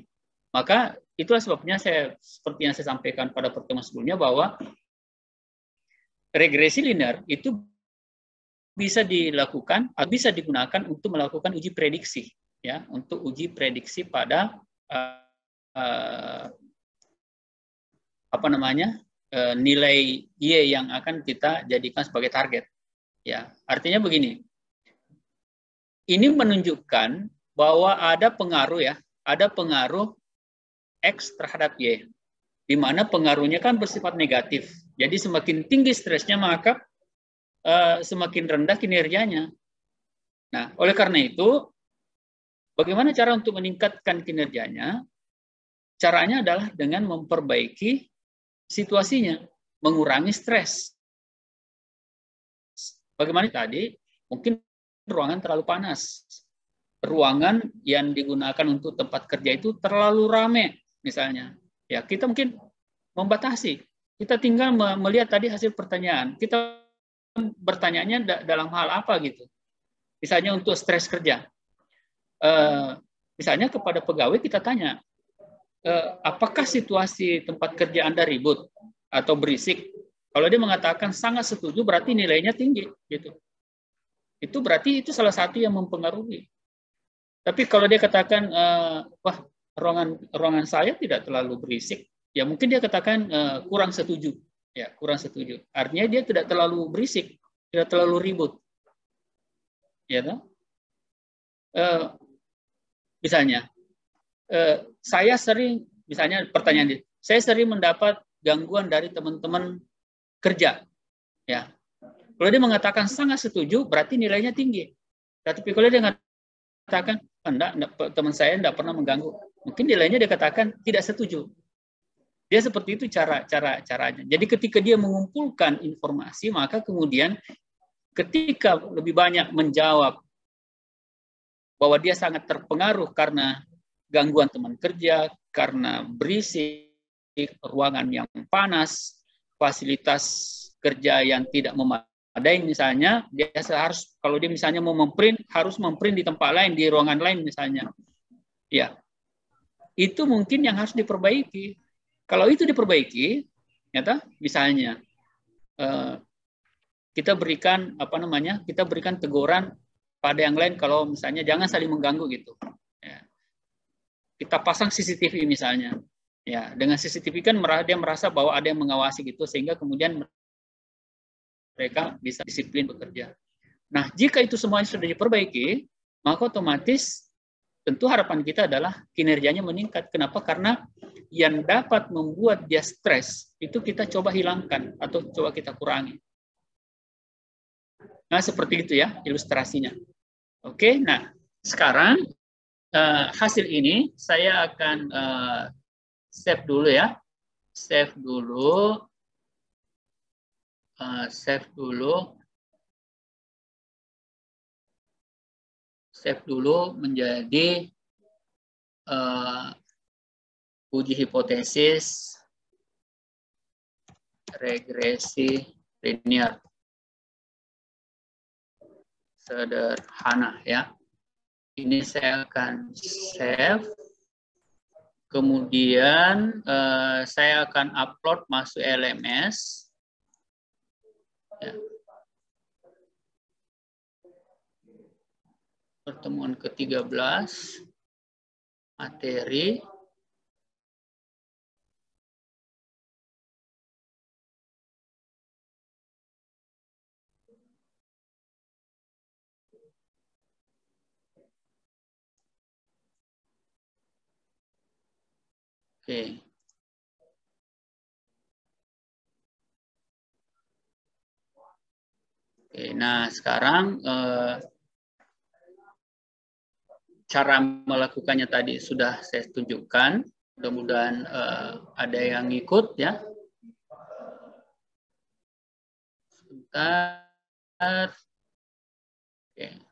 Maka itulah sebabnya seperti yang saya sampaikan pada pertemuan sebelumnya bahwa regresi linear itu bisa dilakukan atau bisa digunakan untuk melakukan uji prediksi, ya, untuk uji prediksi pada nilai Y yang akan kita jadikan sebagai target. Ya, artinya begini. Ini menunjukkan bahwa ada pengaruh ya, ada pengaruh X terhadap Y, di mana pengaruhnya kan bersifat negatif. Jadi semakin tinggi stresnya maka semakin rendah kinerjanya. Nah, oleh karena itu, bagaimana cara untuk meningkatkan kinerjanya? Caranya adalah dengan memperbaiki situasinya, mengurangi stres. Bagaimana tadi? Mungkin ruangan terlalu panas. Ruangan yang digunakan untuk tempat kerja itu terlalu ramai, misalnya. Ya, kita mungkin membatasi. Kita tinggal melihat tadi hasil pertanyaan. Kita bertanyanya dalam hal apa gitu. Misalnya untuk stres kerja. Misalnya kepada pegawai kita tanya, apakah situasi tempat kerja Anda ribut atau berisik? Kalau dia mengatakan sangat setuju, berarti nilainya tinggi, gitu. Itu berarti itu salah satu yang mempengaruhi. Tapi kalau dia katakan, wah, ruangan saya tidak terlalu berisik, ya mungkin dia katakan kurang setuju, ya kurang setuju. Artinya dia tidak terlalu berisik, tidak terlalu ribut, ya kan? Misalnya, saya sering, misalnya pertanyaan dia, saya sering mendapat gangguan dari teman-teman kerja, ya. Kalau dia mengatakan sangat setuju, berarti nilainya tinggi. Tapi kalau dia mengatakan enggak, teman saya enggak pernah mengganggu, mungkin nilainya dia katakan tidak setuju. Dia seperti itu caranya. Jadi ketika dia mengumpulkan informasi, maka kemudian ketika lebih banyak menjawab bahwa dia sangat terpengaruh karena gangguan teman kerja, karena berisik, ruangan yang panas, fasilitas kerja yang tidak memadai misalnya, dia harus, kalau dia misalnya mau memprint, harus memprint di tempat lain, di ruangan lain misalnya. Ya, itu mungkin yang harus diperbaiki. Kalau itu diperbaiki, nyata misalnya kita berikan kita berikan teguran pada yang lain kalau misalnya jangan saling mengganggu gitu. Ya. Kita pasang CCTV misalnya. Ya, dengan CCTV kan dia merasa bahwa ada yang mengawasi gitu, sehingga kemudian mereka bisa disiplin bekerja. Nah, jika itu semuanya sudah diperbaiki, maka otomatis tentu harapan kita adalah kinerjanya meningkat. Kenapa? Karena yang dapat membuat dia stres itu kita coba hilangkan atau coba kita kurangi. Nah, seperti itu ya ilustrasinya. Oke, nah sekarang hasil ini saya akan save dulu ya. Save dulu. Save dulu menjadi uji hipotesis regresi linear sederhana ya. Ini saya akan save. Kemudian saya akan upload masuk LMS. Ya. Pertemuan ke-13 materi. Oke. Oke, nah sekarang cara melakukannya tadi sudah saya tunjukkan. Mudah-mudahan ada yang ikut ya. Sebentar. Oke.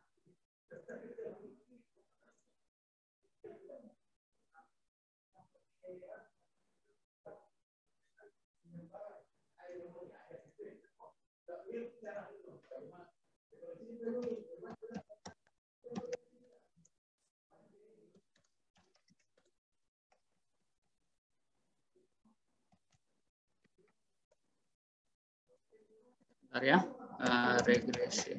Bentar ya, regresi.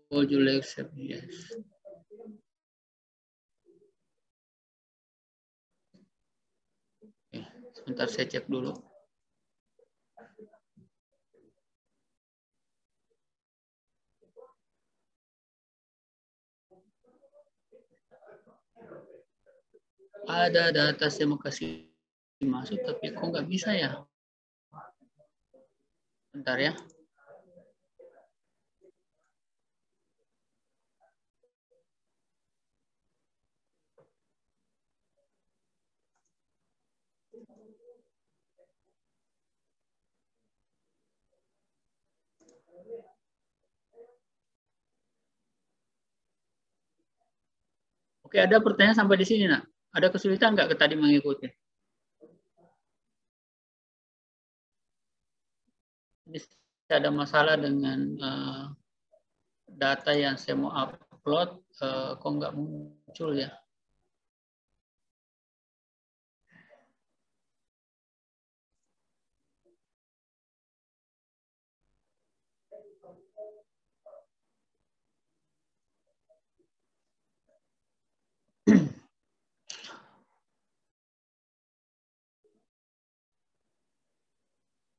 Would you like accept? Yes. Oke, sebentar saya cek dulu. Ada data saya mau kasih masuk, tapi kok nggak bisa ya? Bentar ya. Oke, ada pertanyaan sampai di sini, nak. Ada kesulitan nggak tadi mengikuti? Ini ada masalah dengan data yang saya mau upload, kok nggak muncul ya?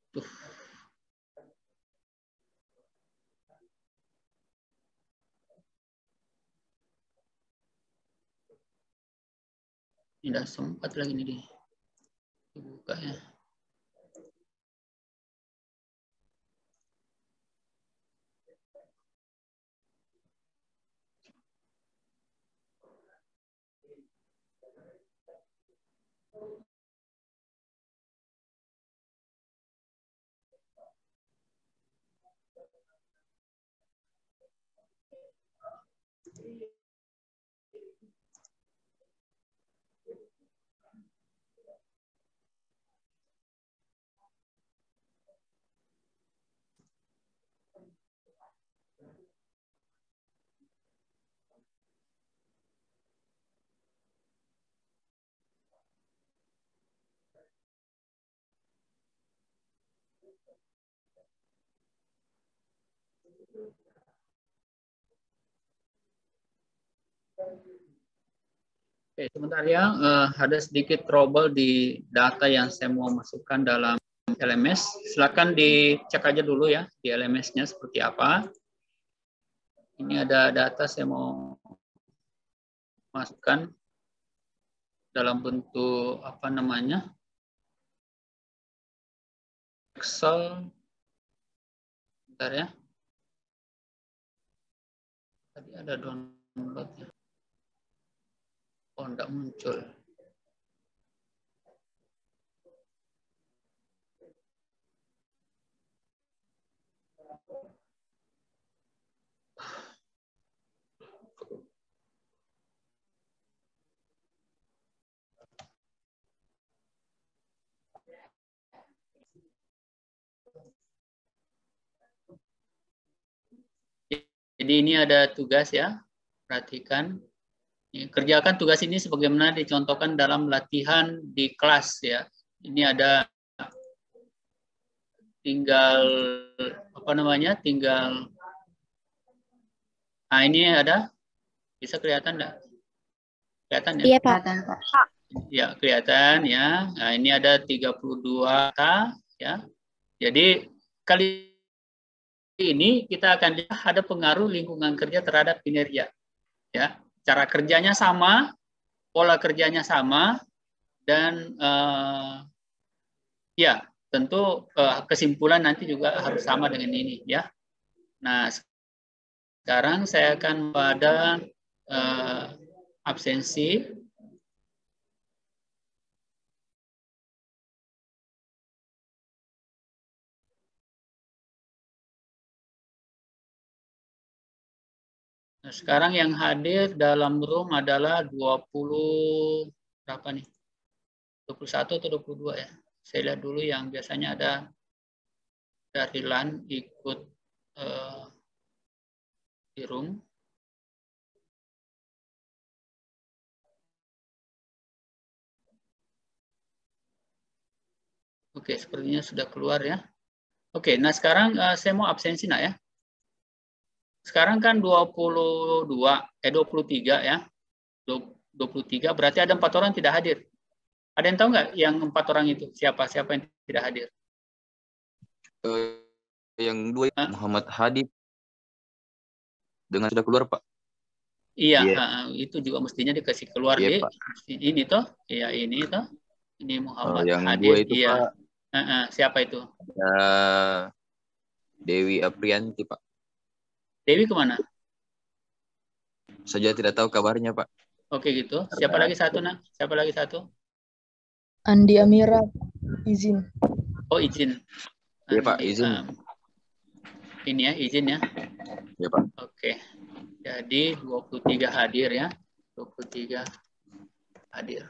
Tuh. Tidak sempat lagi nih dibuka ya. Oke, sebentar ya, ada sedikit trouble di data yang saya mau masukkan dalam LMS. Silakan dicek aja dulu ya di LMS-nya seperti apa. Ini ada data saya mau masukkan dalam bentuk apa namanya? Excel. Bentar ya. Tadi ada download ya. Oh, enggak muncul. Jadi ini ada tugas ya, perhatikan. Kerjakan tugas ini sebagaimana dicontohkan dalam latihan di kelas ya. Ini ada tinggal apa namanya? Tinggal ini ada, bisa kelihatan enggak? Kelihatan ya? Iya, Pak. Ya, kelihatan ya. Nah, ini ada 32K ya. Jadi kali ini kita akan lihat ada pengaruh lingkungan kerja terhadap kinerja. Ya, cara kerjanya sama, pola kerjanya sama, dan ya tentu kesimpulan nanti juga harus sama dengan ini ya. Nah, sekarang saya akan pada absensi. Nah, sekarang yang hadir dalam room adalah 20 berapa nih? 21 atau 22 ya? Saya lihat dulu yang biasanya ada dari LAN ikut di room. Oke, sepertinya sudah keluar ya. Oke, nah sekarang saya mau absensi nak ya. Sekarang kan 23 ya. 23 berarti ada 4 orang tidak hadir. Ada yang tahu nggak yang 4 orang itu? Siapa yang tidak hadir? Yang 2 Muhammad Hadid dengan sudah keluar, Pak. Iya, itu juga mestinya dikasih keluar di Pak. Ini toh. Iya, ini toh. Ini Muhammad yang Hadid. 2 itu, iya. Pak. Siapa itu? Dewi Aprianti, Pak. Dewi kemana? Saya tidak tahu kabarnya, Pak. Oke gitu. Siapa lagi satu nak? Siapa lagi satu? Andi Amira, izin. Oh, izin. Iya, Pak, izin. Ini ya, izin ya. Iya, Pak. Oke. Jadi 23 hadir ya. 23 hadir.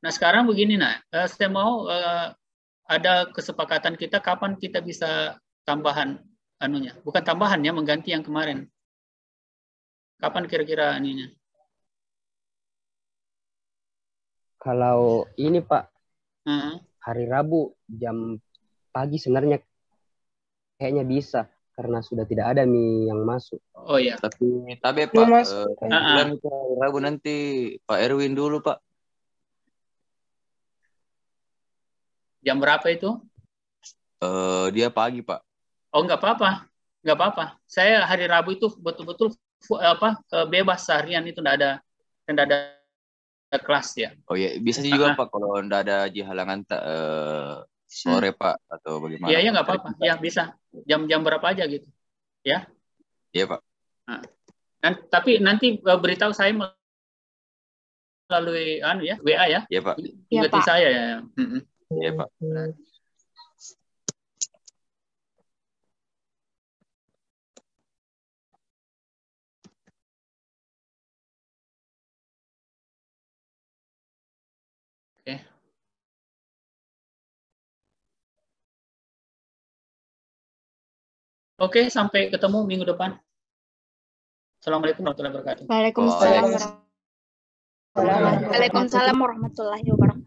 Nah, sekarang begini nak. Saya mau ada kesepakatan kita kapan kita bisa tambahan anunya. Bukan tambahan ya, mengganti yang kemarin. Kapan kira-kira aninya? Kalau ini Pak, hari Rabu jam pagi sebenarnya kayaknya bisa karena sudah tidak ada mie yang masuk. Oh ya. Tapi Pak, Rabu nanti Pak Erwin dulu Pak. Jam berapa itu? Dia pagi Pak. Oh nggak apa-apa, nggak apa-apa. Saya hari Rabu itu betul-betul bebas seharian itu tidak ada kelas ya. Oh ya, bisa sih juga Pak kalau tidak ada halangan sore Pak atau bagaimana? Iya nggak apa-apa. Ya bisa. Jam berapa aja gitu. Ya. Iya Pak. Nah, tapi nanti beritahu saya melalui WA ya. Iya Pak. Ingat saya ya. Iya Pak. Oke, sampai ketemu minggu depan. Assalamualaikum warahmatullahi wabarakatuh. Waalaikumsalam warahmatullahi wabarakatuh.